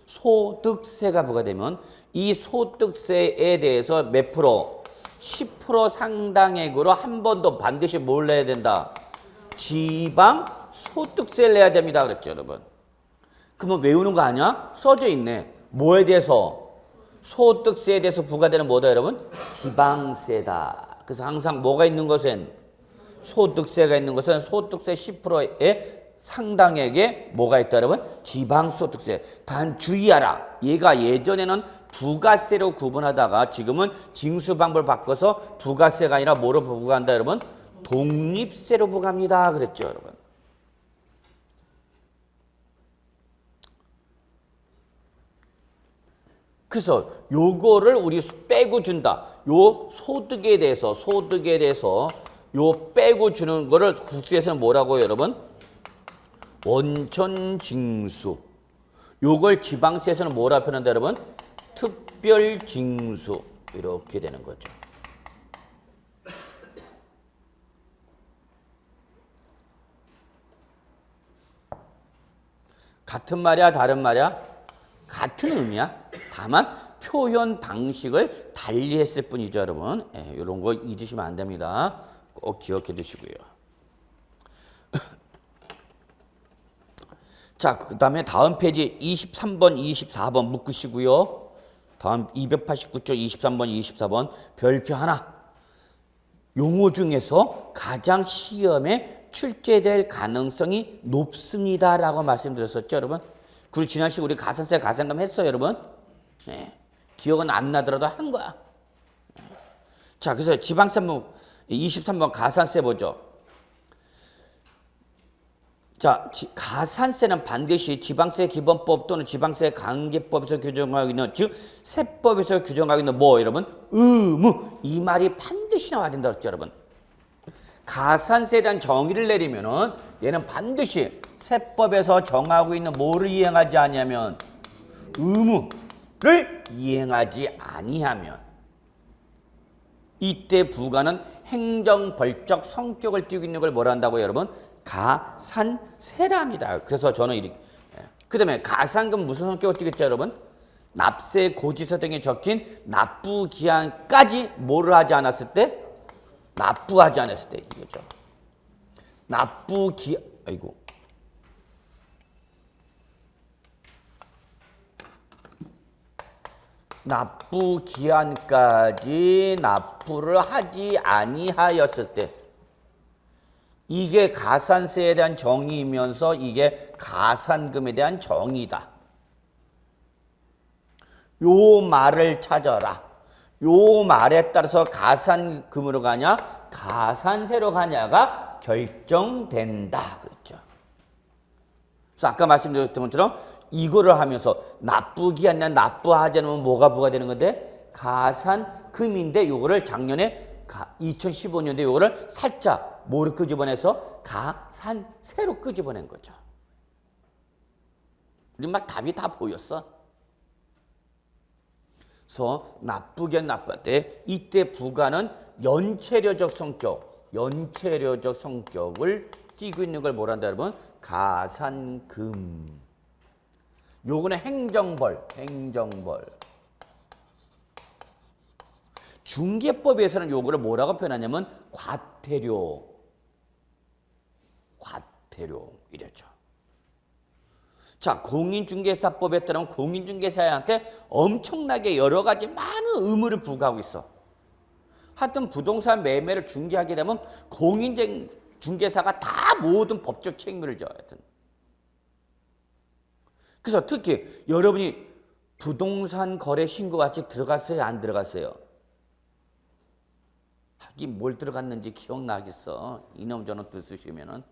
소득세가 부과되면 이 소득세에 대해서 몇 프로? 10% 상당액으로 한 번 더 반드시 뭘 내야 된다? 지방 소득세를 내야 됩니다. 그랬죠, 여러분. 그러면 외우는 거 아니야? 써져 있네. 뭐에 대해서? 소득세에 대해서 부과되는 뭐다, 여러분? 지방세다. 그래서 항상 뭐가 있는 것은? 소득세가 있는 것은 소득세 10%의 상당액에 뭐가 있다, 여러분? 지방소득세. 단 주의하라. 얘가 예전에는 부가세로 구분하다가 지금은 징수 방법을 바꿔서 부가세가 아니라 뭐로 부과한다, 여러분? 독립세로 부과합니다. 그랬죠, 여러분. 그래서 요거를 우리 빼고 준다. 요 소득에 대해서 요 빼고 주는 거를 국세에서는 뭐라고요, 여러분? 원천징수. 요걸 지방세에서는 뭐라 표현한다, 여러분? 특별징수. 이렇게 되는 거죠. 같은 말이야, 다른 말이야? 같은 의미야. 다만 표현 방식을 달리 했을 뿐이죠, 여러분. 이런 거 잊으시면 안 됩니다. 꼭 기억해 두시고요. 자, 그 다음에 다음 페이지 23번, 24번 묶으시고요. 다음 289쪽 23번, 24번 별표 하나. 용어 중에서 가장 시험에 출제될 가능성이 높습니다라고 말씀드렸었죠, 여러분. 그리고 지난 시간에 우리 가산세 가산금 했어요, 여러분. 기억은 안 나더라도 한 거야. 자, 그래서 지방세 23번 가산세 보죠. 자, 가산세는 반드시 지방세 기본법 또는 지방세 관계법에서 규정하고 있는, 즉 세법에서 규정하고 있는 뭐, 여러분? 의무. 이 말이 반드시 나와야 된다 그랬죠, 여러분. 가산세에 대한 정의를 내리면은 얘는 반드시 세법에서 정하고 있는 뭐를 이행하지 아니하면? 의무를 이행하지 아니하면 이때 부과는 행정벌적 성격을 띠고 있는 걸 뭐라 한다고요, 여러분? 가산세랍니다. 그래서 저는 이렇게. 그 다음에 가산금 무슨 성격을 띠겠죠, 여러분? 납세 고지서 등에 적힌 납부기한까지 뭐를 하지 않았을 때? 납부하지 않았을 때 이거죠. 납부기한까지 납부를 하지 아니하였을 때, 이게 가산세에 대한 정의이면서 이게 가산금에 대한 정의다. 요 말을 찾아라. 요 말에 따라서 가산금으로 가냐 가산세로 가냐가 결정된다. 그렇죠. 그래서 아까 말씀드렸던 것처럼 이거를 하면서 납부기한이나 납부하지 않으면 뭐가 부과되는 건데? 가산금인데 요거를 작년에 2015년도에 이거를 살짝 뭐로 끄집어내서 가산세로 끄집어낸 거죠. 우리 막 답이 다 보였어. 그래서 나쁘게 나쁠 때 이때 부가는 연체료적 성격을 띠고 있는 걸 뭐란다 여러분? 가산금. 요거는 행정벌. 중개법에서는 요거를 뭐라고 표현하냐면 과태료 이랬죠. 자, 공인중개사법에 따르면 공인중개사한테 엄청나게 여러 가지 많은 의무를 부과하고 있어. 하여튼 부동산 매매를 중개하게 되면 공인중개사가 다 모든 법적 책임을 져야 돼. 그래서 특히 여러분이 부동산 거래 신고 같이 들어갔어요? 안 들어갔어요? 하긴 뭘 들어갔는지 기억나겠어. 이놈 저놈 뜻 쓰시면은.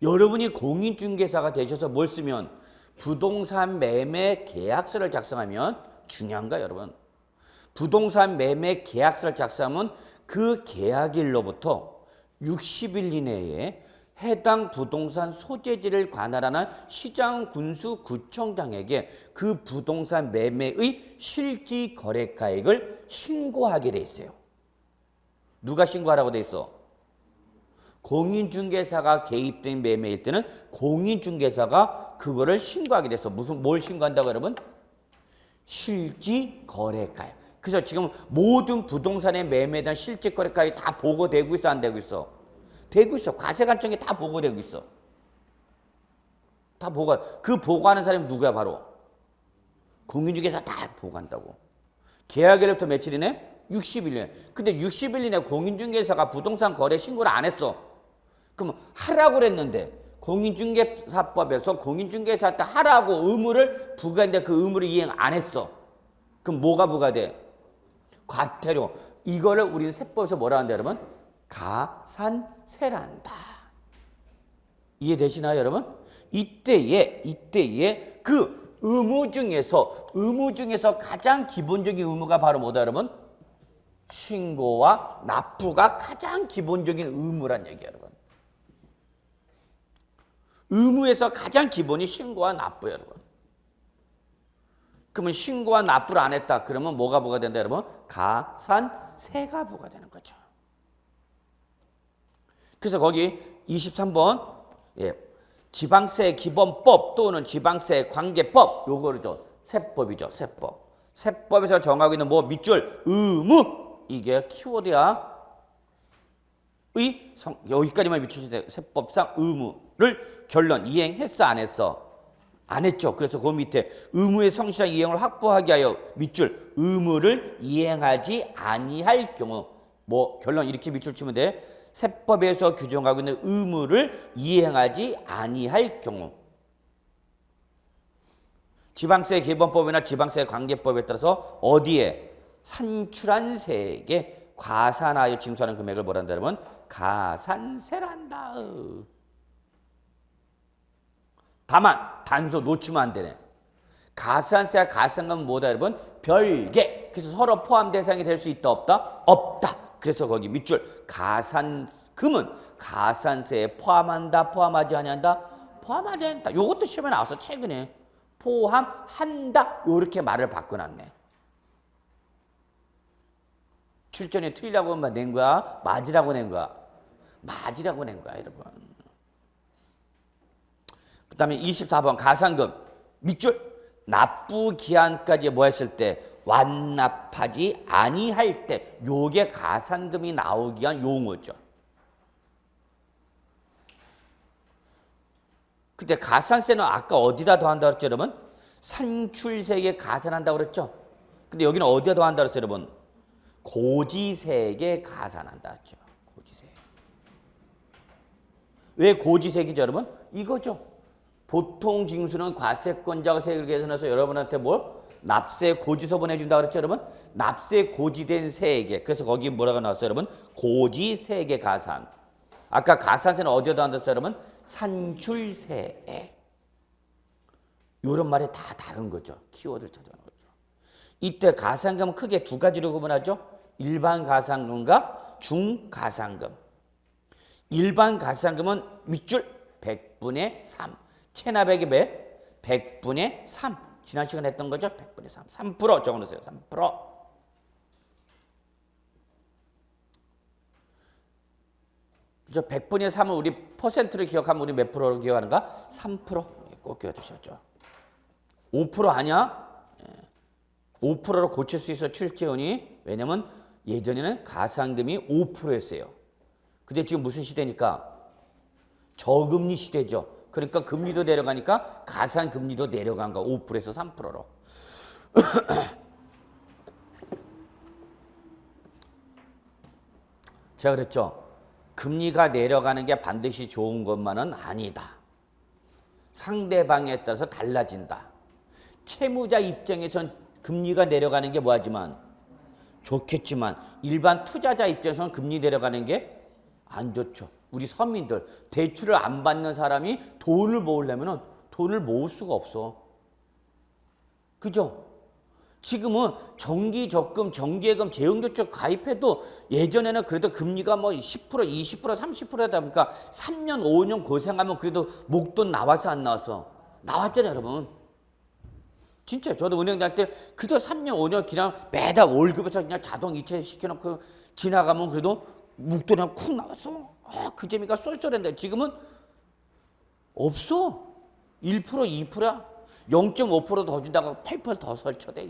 여러분이 공인중개사가 되셔서 뭘 쓰면 부동산 매매 계약서를 작성하면 중요한가 여러분? 부동산 매매 계약서를 작성하면 그 계약일로부터 60일 이내에 해당 부동산 소재지를 관할하는 시장군수구청장에게 그 부동산 매매의 실지 거래가액을 신고하게 돼 있어요. 누가 신고하라고 돼 있어? 공인중개사가 개입된 매매일 때는 공인중개사가 그거를 신고하게 돼서 뭘 신고한다고 여러분? 실지 거래가액. 그래서 지금 모든 부동산의 매매에 대한 실지 거래가액이 다 보고되고 있어, 안 되고 있어? 되고 있어. 과세관청에 다 보고되고 있어. 다 보고. 그 보고하는 사람이 누구야? 바로 공인중개사 다 보고한다고. 계약일부터 며칠이네? 60일 이내. 근데 60일 이내 공인중개사가 부동산 거래 신고를 안 했어. 그럼 하라고 그랬는데 공인중개사법에서 공인중개사한테 하라고 의무를 부과했는데 그 의무를 이행 안 했어. 그럼 뭐가 부과돼? 과태료. 이거를 우리는 세법에서 뭐라 하는데 여러분? 가산세란다. 이해되시나요 여러분? 이때에 그 의무 중에서 가장 기본적인 의무가 바로 뭐다 여러분? 신고와 납부가 가장 기본적인 의무란 얘기예요 여러분. 의무에서 가장 기본이 신고와 납부예요 여러분. 그러면 신고와 납부를 안 했다. 그러면 뭐가 부과된다 여러분? 가산세가 부과되는 거죠. 그래서 거기 23번 지방세 기본법 또는 지방세 관계법 요거죠. 세법이죠. 세법에서 정하고 있는 뭐 밑줄 의무 이게 키워드야. 여기까지만 밑줄 돼. 세법상 의무를 결론 이행했어 안 했어? 안 했죠. 그래서 그 밑에 의무의 성실한 이행을 확보하게 하여 밑줄 의무를 이행하지 아니할 경우 뭐 결론 이렇게 밑줄 치면 돼. 세법에서 규정하고 있는 의무를 이행하지 아니할 경우 지방세 기본법이나 지방세 관계법에 따라서 어디에 산출한 세액에 과산하여 징수하는 금액을 뭐란다 여러분? 가산세란다. 다만 단서 놓치면 안 되네. 가산세와 가산금은 뭐다 여러분? 별개. 그래서 서로 포함 대상이 될 수 있다 없다? 없다. 그래서 거기 밑줄 가산금은 가산세에 포함한다 포함하지 아니한다? 포함하지 않다. 이것도 시험에 나와서 최근에 포함한다 이렇게 말을 바꿔놨네. 출전이 틀리라고 낸 거야? 맞으라고 낸 거야? 맞으라고 낸 거야 여러분. 그 다음에 24번 가산금 밑줄 납부 기한까지 뭐 했을 때 완납하지 아니할 때 요게 가산금이 나오기 위한 용어죠. 근데 가산세는 아까 어디다 더한다고 그랬죠 여러분? 산출세액에 가산한다고 그랬죠. 근데 여기는 어디다 더한다고 그랬어요 여러분? 고지세액에 가산한다 했죠. 고지세액. 왜 고지세액이죠 여러분? 이거죠. 보통 징수는 과세권자가 세액을 계산해서 여러분한테 뭘? 납세 고지서 보내준다고 그랬죠 여러분? 납세 고지된 세액에. 그래서 거기 뭐라고 나왔어요 여러분? 고지세액의 가산. 아까 가산세는 어디에다 한다고 했어요 여러분? 산출세액. 이런 말이 다 다른 거죠. 키워드를 찾아오는 거죠. 이때 가산금은 크게 두 가지로 구분하죠. 일반 가산금과 중가산금. 일반 가산금은 밑줄 100분의 3. 체납액의 몇? 100분의 3. 지난 시간에 했던 거죠? 100분의 3. 3% 적어놓으세요. 3%. 그죠? 100분의 3은 우리 퍼센트를 기억하면 우리 몇 프로를 기억하는가? 3%. 꼭 기억해두셨죠. 5% 아니야? 5%로 고칠 수 있어 출제원이. 왜냐면 예전에는 가산금이 5%였어요. 근데 지금 무슨 시대니까? 저금리 시대죠. 그러니까 금리도 내려가니까 가산금리도 내려간 거 5%에서 3%로. 제가 그랬죠. 금리가 내려가는 게 반드시 좋은 것만은 아니다. 상대방에 따라서 달라진다. 채무자 입장에선 금리가 내려가는 게 뭐하지만 좋겠지만 일반 투자자 입장에서는 금리 내려가는 게 안 좋죠. 우리 서민들 대출을 안 받는 사람이 돈을 모으려면 돈을 모을 수가 없어. 그죠? 지금은 정기적금, 정기예금, 재형저축 가입해도 예전에는 그래도 금리가 뭐 10%, 20%, 30%다 보니까 3년, 5년 고생하면 그래도 목돈 나와서 안 나왔어? 나왔잖아요, 여러분. 진짜 저도 은행 다닐 때 그래도 3년, 5년 그냥 매달 월급에서 그냥 자동 이체 시켜놓고 지나가면 그래도 목돈이 쿵 나왔어. 아, 그 재미가 쏠쏠했는데 지금은 없어. 1%, 2%야. 0.5%더 준다고 8% 더 설쳐대.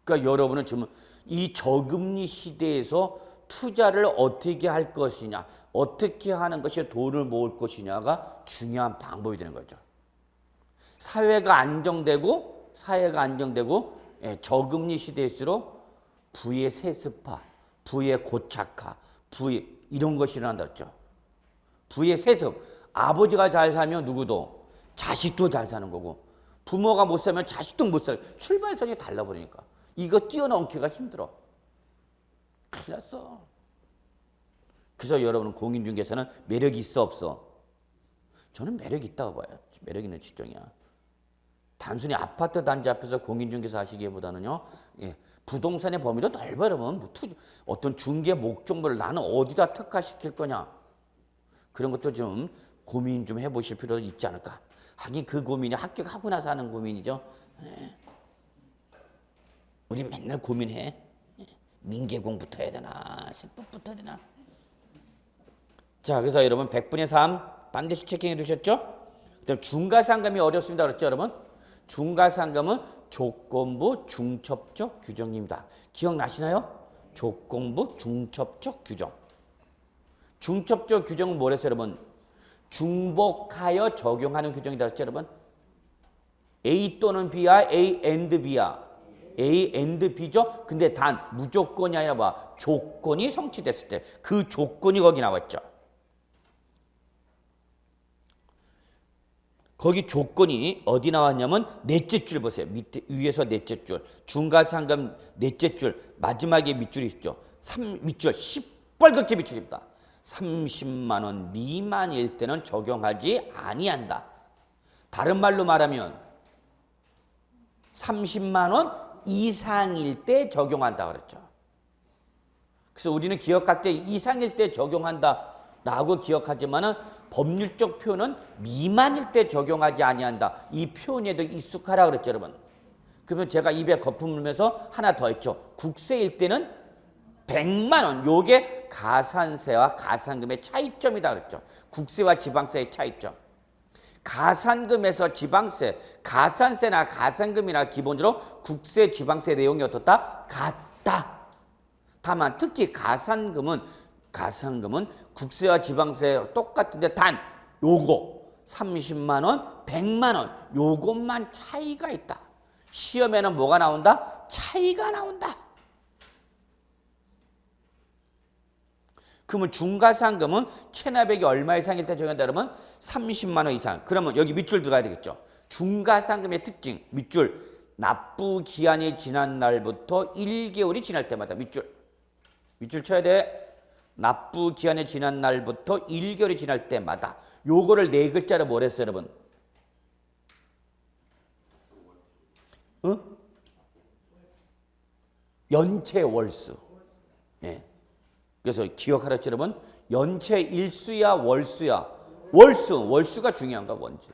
그러니까 여러분은 지금 이 저금리 시대에서 투자를 어떻게 할 것이냐, 어떻게 하는 것이 돈을 모을 것이냐가 중요한 방법이 되는 거죠. 사회가 안정되고 저금리 시대일수록 부의 세습화, 부의 고착화, 부의 이런 것이 일어난다죠. 부의 세습. 아버지가 잘 살면 누구도 자식도 잘 사는 거고 부모가 못 살면 자식도 못 살. 출발선이 달라버리니까 이거 뛰어넘기가 힘들어. 큰일 났어. 그래서 여러분은 공인중개사는 매력이 있어 없어? 저는 매력이 있다고 봐요. 매력 있는 직종이야. 단순히 아파트 단지 앞에서 공인중개사 하시기보다는요. 부동산의 범위도 넓어요. 여러분. 어떤 중개 목적물을 나는 어디다 특화시킬 거냐. 그런 것도 좀 고민 좀 해보실 필요도 있지 않을까. 하긴 그 고민이 합격하고 나서 하는 고민이죠. 우리 맨날 고민해. 민계공부터 해야 되나 세법부터 해야 되나. 자, 그래서 여러분 100분의 3 반드시 체킹해 두셨죠? 그다음 중가상금이 어렵습니다. 그렇죠 여러분? 중가상금은 조건부 중첩적 규정입니다. 기억나시나요? 조건부 중첩적 규정. 중첩적 규정은 뭐랬어요 여러분? 중복하여 적용하는 규정이다. 그렇죠 여러분? A 또는 B야, A and B야. A and B죠? 근데 단 무조건이 아니라 봐. 조건이 성취됐을 때 그 조건이 거기 나왔죠. 거기 조건이 어디 나왔냐면 넷째 줄 보세요. 밑에 위에서 넷째 줄. 중가상금 넷째 줄. 마지막에 밑줄이 있죠. 밑줄 시뻘겋게 밑줄입니다. 30만 원 미만일 때는 적용하지 아니한다. 다른 말로 말하면 30만 원 이상일 때 적용한다 그랬죠. 그래서 우리는 기억할 때 이상일 때 적용한다 라고 기억하지만은 법률적 표현은 미만일 때 적용하지 아니한다. 이 표현에도 익숙하라 그랬죠, 여러분. 그러면 제가 입에 거품 물면서 하나 더 했죠. 국세일 때는 100만 원. 요게 가산세와 가산금의 차이점이다 그랬죠. 국세와 지방세의 차이점. 가산금에서 지방세, 가산세나 가산금이나 기본적으로 국세, 지방세 내용이 어떻다? 같다. 다만 특히 가산금은 국세와 지방세 똑같은데 단 요거 30만 원, 100만 원 요것만 차이가 있다. 시험에는 뭐가 나온다? 차이가 나온다. 그러면 중가상금은 체납액이 얼마 이상일 때 적용한다 그러면 30만 원 이상. 그러면 여기 밑줄 들어가야 되겠죠. 중가상금의 특징 밑줄 납부 기한이 지난 날부터 1개월이 지날 때마다 밑줄 쳐야 돼. 납부 기한이 지난 날부터 1개월이 지날 때마다 요거를 네 글자로 뭐랬어요 여러분? 연체 월수. 예. 그래서 기억하랬죠, 여러분? 연체 일수야, 월수야. 월수가 중요한가, 원수.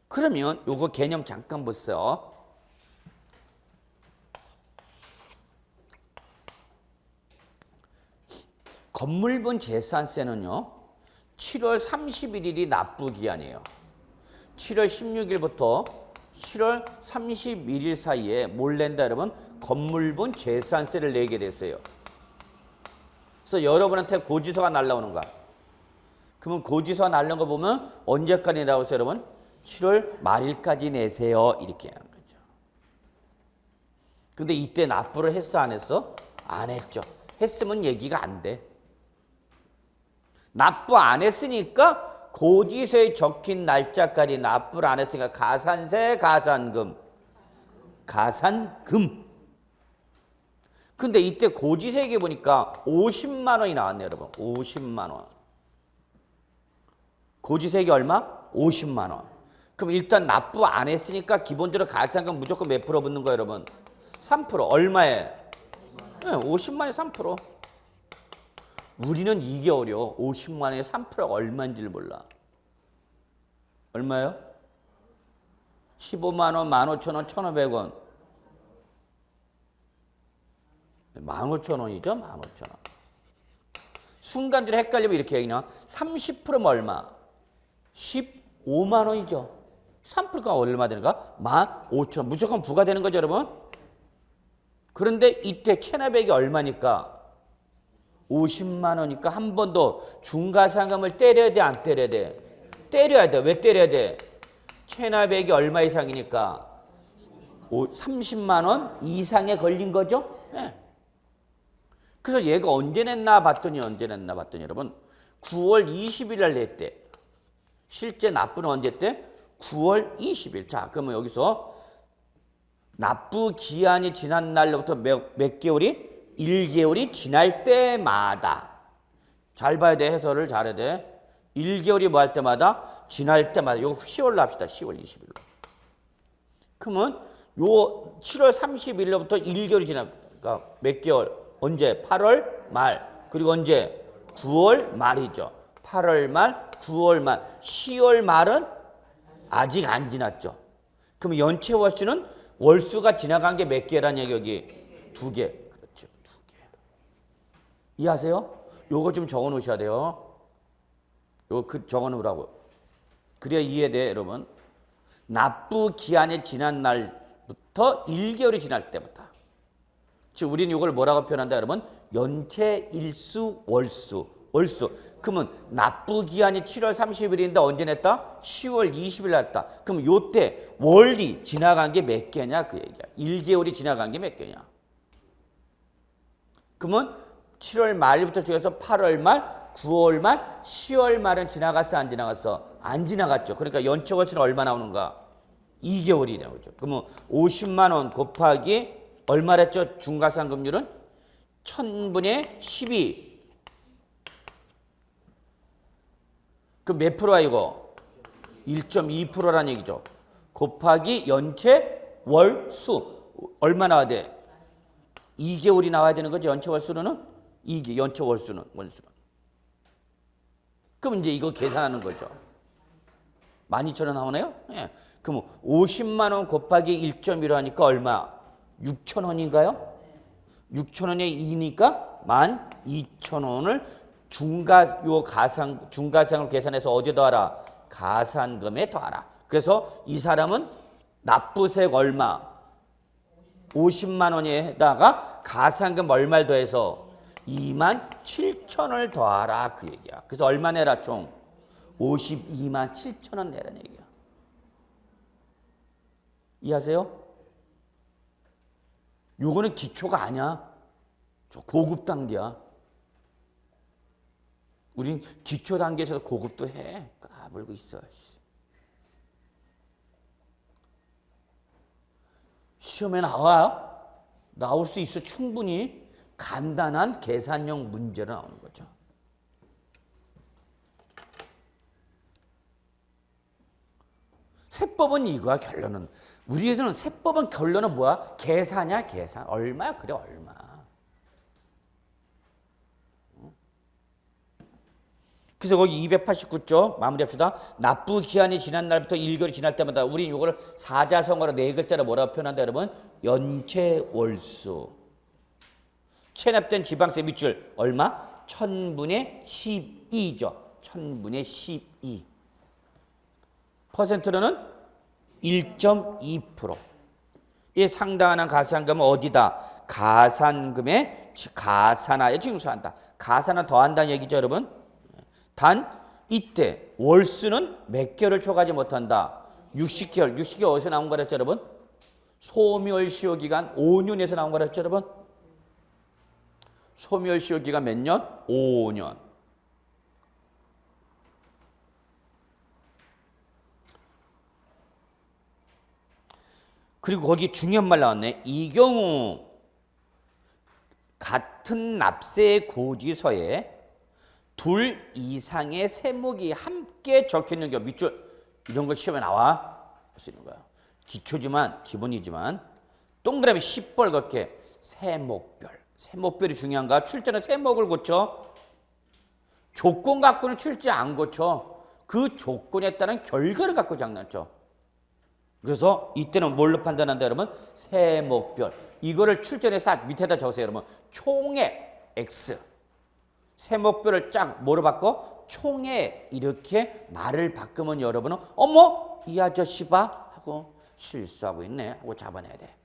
그러면 요거 개념 잠깐 보세요. 건물분 재산세는요, 7월 31일이 납부기한이에요. 7월 16일부터 7월 31일 사이에 뭘 낸다, 여러분? 건물분 재산세를 내게 됐어요. 그래서 여러분한테 고지서가 날라오는 거야. 그러면 고지서가 날라온 거 보면 언제까지 나오세요, 여러분? 7월 말일까지 내세요. 이렇게 하는 거죠. 근데 이때 납부를 했어, 안 했어? 안 했죠. 했으면 얘기가 안 돼. 납부 안 했으니까 고지서에 적힌 날짜까지 납부를 안 했으니까 가산세, 가산금. 근데 이때 고지서에 보니까 50만 원이 나왔네요, 여러분. 50만 원. 고지서액이 얼마? 50만 원. 그럼 일단 납부 안 했으니까 기본적으로 가산금 무조건 몇 프로 붙는 거예요, 여러분? 3%. 얼마에? 네, 50만에 3%. 우리는 이게 어려워. 50만에 3%가 얼마인지를 몰라. 얼마예요? 15만 원, 15,000원, 1,500원. 15,000원이죠? 15,000원. 순간적으로 헷갈리면 이렇게 얘기나. 30%면 얼마? 15만 원이죠. 3%가 얼마 되는가? 15,000원. 무조건 부과되는 거죠, 여러분? 그런데 이때 체납액이 얼마니까? 50만 원이니까 한 번 더 중과상금을 때려야 돼, 안 때려야 돼? 때려야 돼. 왜 때려야 돼? 체납액이 얼마 이상이니까? 30만 원 이상에 걸린 거죠? 네. 그래서 얘가 언제 냈나 봤더니 여러분 9월 20일 날 냈대. 실제 납부는 언제 때? 9월 20일. 자, 그러면 여기서 납부 기한이 지난 날로부터 몇 개월이? 1개월이 지날 때마다. 잘 봐야 돼. 해설을 잘해야 돼. 1개월이 뭐 할 때마다? 지날 때마다. 이거 10월로 합시다. 10월 20일로. 그러면 요 7월 30일로부터 1개월이 지나니까 몇 개월? 언제? 8월 말. 그리고 언제? 9월 말이죠. 8월 말, 9월 말. 10월 말은 아직 안 지났죠. 그럼 연체 월수는 월수가 지나간 게 몇 개란 얘기 여기? 2개. 그렇죠. 2개. 이해하세요? 요거 좀 적어 놓으셔야 돼요. 요거 적어 놓으라고. 그래야 이해돼, 여러분. 납부 기한이 지난 날부터 1개월이 지날 때부터. 즉 우리는 이걸 뭐라고 표현한다, 여러분? 연체 일수 월수. 그러면 납부 기한이 7월 30일인데 언제 냈다? 10월 20일 냈다. 그럼 요때 월이 지나간 게 몇 개냐 그 얘기야. 1개월이 지나간 게 몇 개냐. 그러면 7월 말부터 죽여서 8월 말, 9월 말, 10월 말은 지나갔어, 안 지나갔어? 안 지나갔죠. 그러니까 연체 월수는 얼마 나오는가? 2개월이 나오죠. 그러면 50만 원 곱하기 얼마랬죠? 중과상금률은 1000분의 12. 그럼 몇 프로야 이거? 1.2%라는 얘기죠. 곱하기 연체 월수. 얼마 나와야 돼? 2개월이 나와야 되는 거죠. 연체 월수로는? 연체 월수는. 그럼 이제 이거 계산하는 거죠. 12,000원 나오나요? 예. 그럼 50만 원 곱하기 1.1로 하니까 얼마? 6,000원인가요? 6,000원에 2니까 12,000원을 중과상을 계산해서 어디에 더하라? 가산금에 더하라. 그래서 이 사람은 납부세액 얼마? 50만 원에다가 가산금 얼마를 더해서 27,000원을 더하라 그 얘기야. 그래서 얼마 내라 총? 52만 7천 원 내라는 얘기야. 이해하세요? 요거는 기초가 아니야. 저 고급 단계야. 우린 기초 단계에서 고급도 해. 까불고 있어. 시험에 나올 수 있어. 충분히 간단한 계산형 문제로 나오는 거죠. 세법은 이거야. 결론은 우리에서는 세법은 결론은 뭐야? 계산이야, 계산. 얼마야? 그래, 얼마. 그래서 거기 289쪽 마무리합시다. 납부 기한이 지난 날부터 1개월이 지날 때마다 우리는 이거를 사자성어로 네 글자로 뭐라고 표현한다 여러분? 연체월수. 체납된 지방세 밑줄 얼마? 1000분의 12죠. 1000분의 12. 퍼센트로는 1.2%. 이 상당한 가산금은 어디다? 가산금에 가산하에 징수한다. 가산은 더한다는 얘기죠, 여러분. 단 이때 월수는 몇 개월을 초과하지 못한다. 60개월. 60개월 어디서 나온 거랬죠, 여러분? 소멸시효기간 5년에서 나온 거랬죠, 여러분? 소멸시효기간 몇 년? 5년. 그리고 거기 중요한 말 나왔네. 이 경우 같은 납세 고지서에 둘 이상의 세목이 함께 적혀있는 경우 밑줄 이런 거 시험에 나와 할 수 있는 거야. 기초지만 기본이지만 동그라미 시뻘겋게 세목별. 세목별이 중요한가? 출제는 세목을 고쳐. 조건 갖고는 출제 안 고쳐. 그 조건에 따른 결과를 갖고 장난쳐. 그래서 이때는 뭘로 판단한다 여러분? 세목별. 이거를 출전에 싹 밑에다 적으세요 여러분. 총액 X. 세목별을 쫙 뭐로 바꿔? 총액. 이렇게 말을 바꾸면 여러분은 어머 이 아저씨 봐 하고 실수하고 있네 하고 잡아내야 돼.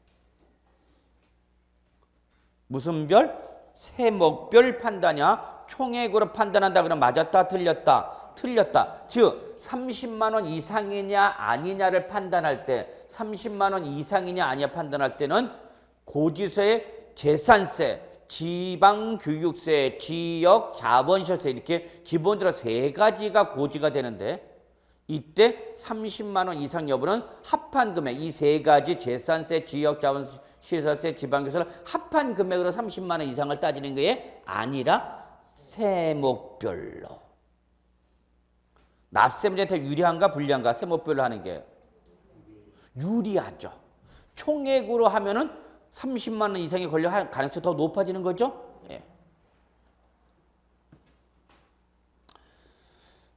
무슨 별? 세목별 판단이야. 총액으로 판단한다 그러면 맞았다 틀렸다. 틀렸다. 즉 30만 원 이상이냐 아니냐를 판단할 때 30만 원 이상이냐 아니냐 판단할 때는 고지서의 재산세, 지방교육세, 지역 자본시세 이렇게 기본적으로 세 가지가 고지가 되는데 이때 30만 원 이상 여부는 합한 금액 이 세 가지 재산세, 지역 자본시세, 지방교육세를 합한 금액으로 30만 원 이상을 따지는 게 아니라 세목별로. 납세 문제한테 유리한가 불리한가? 세목별로 하는 게 유리하죠. 총액으로 하면은 30만 원 이상이 걸려 할 가능성이 더 높아지는 거죠. 예.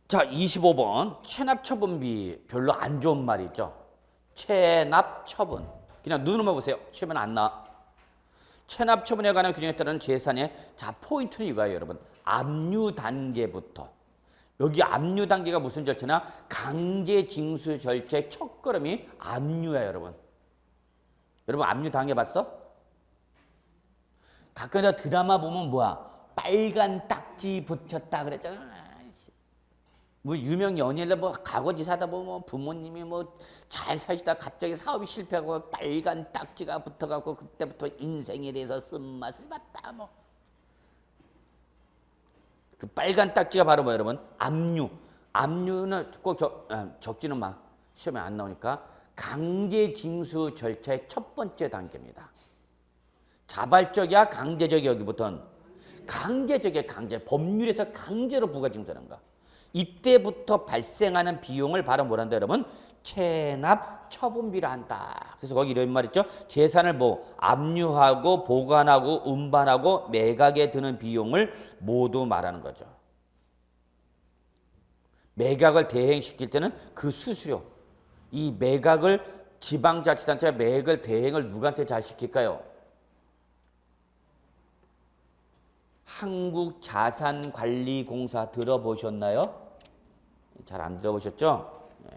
자, 25번 체납처분비 별로 안 좋은 말이죠. 체납처분 그냥 눈으로만 보세요. 시험은 안 나와. 체납처분에 관한 규정에 따른 재산의 자 포인트는 이거예요, 여러분. 압류 단계부터. 여기 압류 단계가 무슨 절차냐? 강제징수 절차의 첫 걸음이 압류야, 여러분. 여러분 압류 당해 봤어? 가끔 드라마 보면 뭐야? 빨간 딱지 붙였다 그랬잖아. 뭐 유명 연예인들 뭐 가거지사다 보면 부모님이 뭐 잘 사시다 갑자기 사업이 실패하고 빨간 딱지가 붙어갖고 그때부터 인생에 대해서 쓴맛을 봤다 뭐. 그 빨간 딱지가 바로 뭐 여러분? 압류. 압류는 꼭 적지는 마. 시험에 안 나오니까. 강제징수 절차의 첫 번째 단계입니다. 자발적이야 강제적이야 여기부터는. 강제적이야 강제. 법률에서 강제로 부가징수하는 거. 이때부터 발생하는 비용을 바로 뭐란다 여러분? 체납 처분비라 한다. 그래서 거기 이런 말 있죠. 재산을 뭐 압류하고 보관하고 운반하고 매각에 드는 비용을 모두 말하는 거죠. 매각을 대행시킬 때는 그 수수료. 이 매각을 지방자치단체가 매각을 대행을 누구한테 잘 시킬까요? 한국자산관리공사 들어보셨나요? 잘 안 들어보셨죠? 네.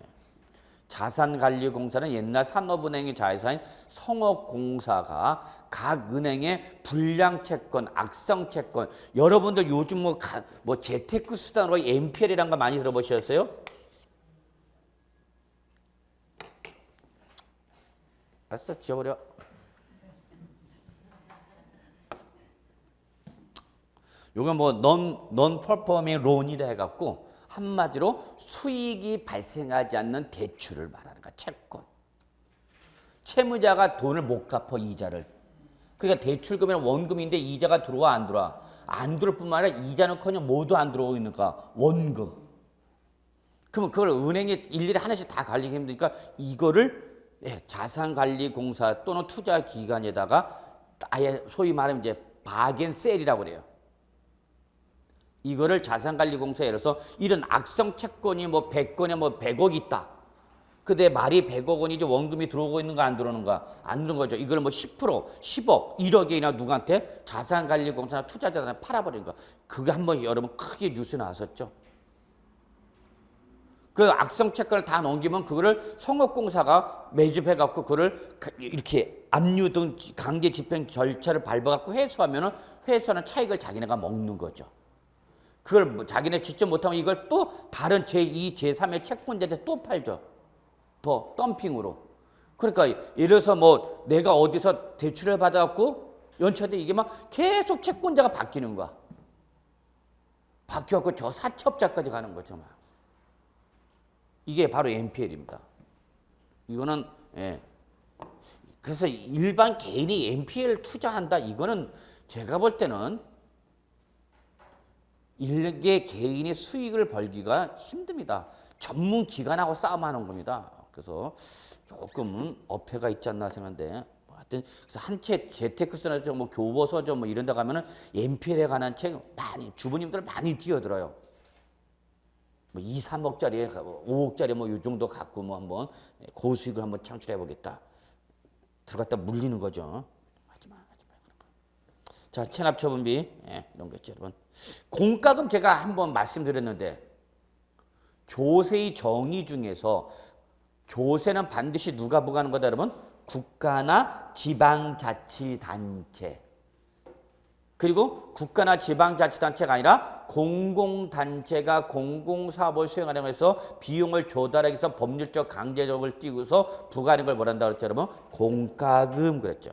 자산관리공사는 옛날 산업은행의 자회사인 성업공사가 각 은행의 불량채권, 악성채권 여러분들 요즘 뭐 재테크 수단으로 NPL이란 거 많이 들어보셨어요? 알았어, 지워버려. 요건 뭐 non performing loan이라 해갖고 한마디로 수익이 발생하지 않는 대출을 말하는 거야. 채권. 채무자가 돈을 못 갚아 이자를. 그러니까 대출금은 원금인데 이자가 들어와 안 들어와? 안 들어올 뿐만 아니라 이자는커녕 모두 안 들어오고 있는가? 원금. 그러면 그걸 은행에 일일이 하나씩 다 관리하기 힘드니까 이거를 예, 자산관리공사 또는 투자기관에다가 아예 소위 말하면 이제 박앤셀이라고 그래요. 이거를 자산관리공사에 들어서 이런 악성 채권이 뭐 100건에 뭐 100억 있다. 근데 말이 100억 원이지 원금이 들어오고 있는 거 안 들어오는가? 안 들어오는 거죠. 이걸 뭐 10%, 10억, 1억이나 누구한테 자산관리공사나 투자자들한테 팔아버리는 거. 그게 한번 여러분 크게 뉴스 나왔었죠. 그 악성 채권을 다 넘기면 그거를 성업공사가 매집해갖고 그거를 이렇게 압류 등 강제 집행 절차를 밟아갖고 회수하면은 회수하는 차익을 자기네가 먹는 거죠. 그걸 뭐 자기네 직접 못하면 이걸 또 다른 제2, 제3의 채권자한테 또 팔죠. 더 덤핑으로. 그러니까 예를 들어서 뭐 내가 어디서 대출을 받아갖고 연체돼 이게 막 계속 채권자가 바뀌는 거야. 바뀌어갖고 저 사채업자까지 가는 거죠. 막. 이게 바로 NPL입니다. 이거는 예. 그래서 일반 개인이 NPL 투자한다. 이거는 제가 볼 때는 일개 개인이 수익을 벌기가 힘듭니다. 전문 기관하고 싸움하는 겁니다. 그래서 조금 어폐가 있지 않나 생각하는데 하여튼 그래서 한 채 재테크스나 뭐 교보서점 뭐 이런 데 가면은 NPL에 관한 책 많이 주부님들 많이 뛰어들어요. 뭐 2, 3억짜리, 5억짜리 뭐 이 정도 갖고 뭐 한번 고수익을 한번 창출해 보겠다. 들어갔다 물리는 거죠. 하지 마. 자, 체납처분비 이런 거 있죠, 여러분. 공과금 제가 한번 말씀드렸는데 조세의 정의 중에서 조세는 반드시 누가 부과하는 거다, 여러분? 국가나 지방자치단체. 그리고 국가나 지방자치단체가 아니라 공공단체가 공공사업을 수행하려고 해서 비용을 조달하기 위해서 법률적 강제력을 띄고서 부과하는 걸 뭐란다 그랬죠, 여러분? 공과금 그랬죠.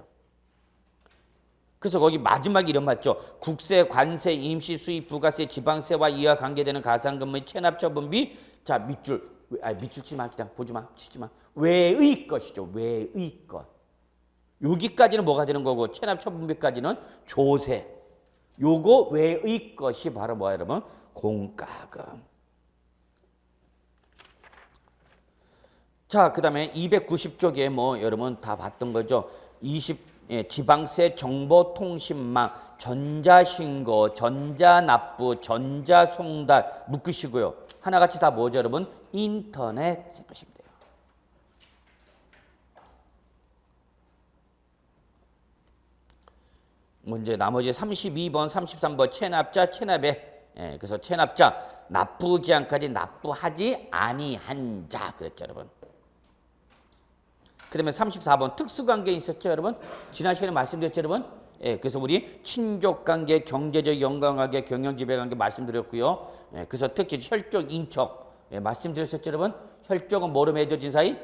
그래서 거기 마지막에 이런 말죠. 국세, 관세, 임시 수입, 부가세, 지방세와 이와 관계되는 가산금의 체납처분비. 자, 밑줄 치지 마, 그냥 보지 마, 치지 마. 외의 것이죠. 외의 것. 여기까지는 뭐가 되는 거고 체납처분비까지는 조세. 요거 외의 것이 바로 뭐야, 여러분? 공과금. 자, 그다음에 290쪽에 뭐 여러분 다 봤던 거죠. 지방세 정보통신망, 전자신고, 전자납부, 전자송달 묶으시고요. 하나같이 다 뭐죠, 여러분? 인터넷 생각하시면 돼요. 문제 나머지 32번, 33번 체납자, 체납에 그래서 체납자 납부기한까지 납부하지 아니한 자 그랬죠, 여러분. 그 다음에 34번 특수관계 있었죠, 여러분? 지난 시간에 말씀드렸죠, 여러분? 그래서 우리 친족관계, 경제적 연관관계, 경영지배관계 말씀드렸고요. 그래서 특히 혈족, 인척 말씀드렸었죠, 여러분? 혈족은 뭐로 맺어진 사이?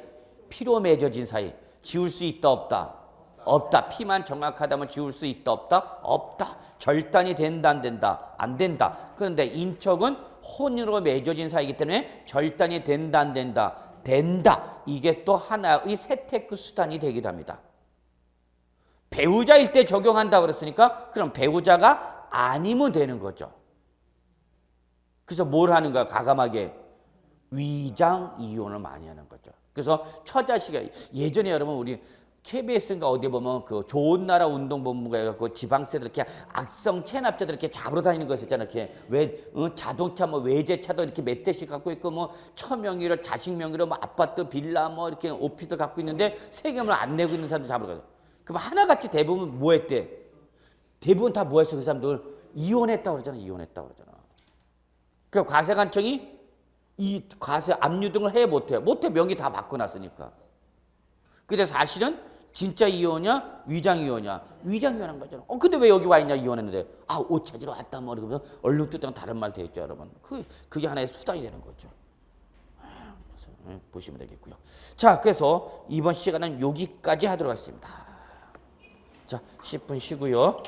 피로 맺어진 사이. 지울 수 있다, 없다? 없다. 피만 정확하다면 지울 수 있다, 없다? 없다. 절단이 된다, 안 된다? 안 된다. 그런데 인척은 혼으로 맺어진 사이이기 때문에 절단이 된다, 안 된다? 된다. 이게 또 하나의 세테크 수단이 되기도 합니다. 배우자일 때 적용한다 그랬으니까 그럼 배우자가 아니면 되는 거죠. 그래서 뭘 하는 거야? 가감하게 위장 이혼을 많이 하는 거죠. 그래서 처자식이 예전에 여러분 우리 KBS인가 어디 보면 그 좋은 나라 운동본부가 해갖고 지방세들 이렇게 악성 체납자들 이렇게 잡으러 다니는 거 있었잖아. 이렇게 자동차 뭐 외제차도 이렇게 몇 대씩 갖고 있고 뭐 처명의로 자식 명의로 뭐 아파트 빌라 뭐 이렇게 오피스를 갖고 있는데 세금을 안 내고 있는 사람도 잡으러 가요. 그럼 하나같이 대부분 뭐 했대? 대부분 다 뭐 했어? 그 사람들 이혼했다고 그러잖아. 이혼했다고 그러잖아. 그 과세관청이 이 과세 압류 등을 해 못해. 못해. 명의 다 바꿔놨으니까. 근데 사실은 진짜 이혼이냐 위장 이혼이냐? 위장 이혼한 거잖아. 근데 왜 여기 와 있냐? 이혼했는데 옷 찾으러 왔다 뭐 그러면 얼룩뚱땅 다른 말 되겠죠, 여러분. 그게 하나의 수단이 되는 거죠. 그래서 보시면 되겠고요. 자, 그래서 이번 시간은 여기까지 하도록 하겠습니다. 자, 10분 쉬고요.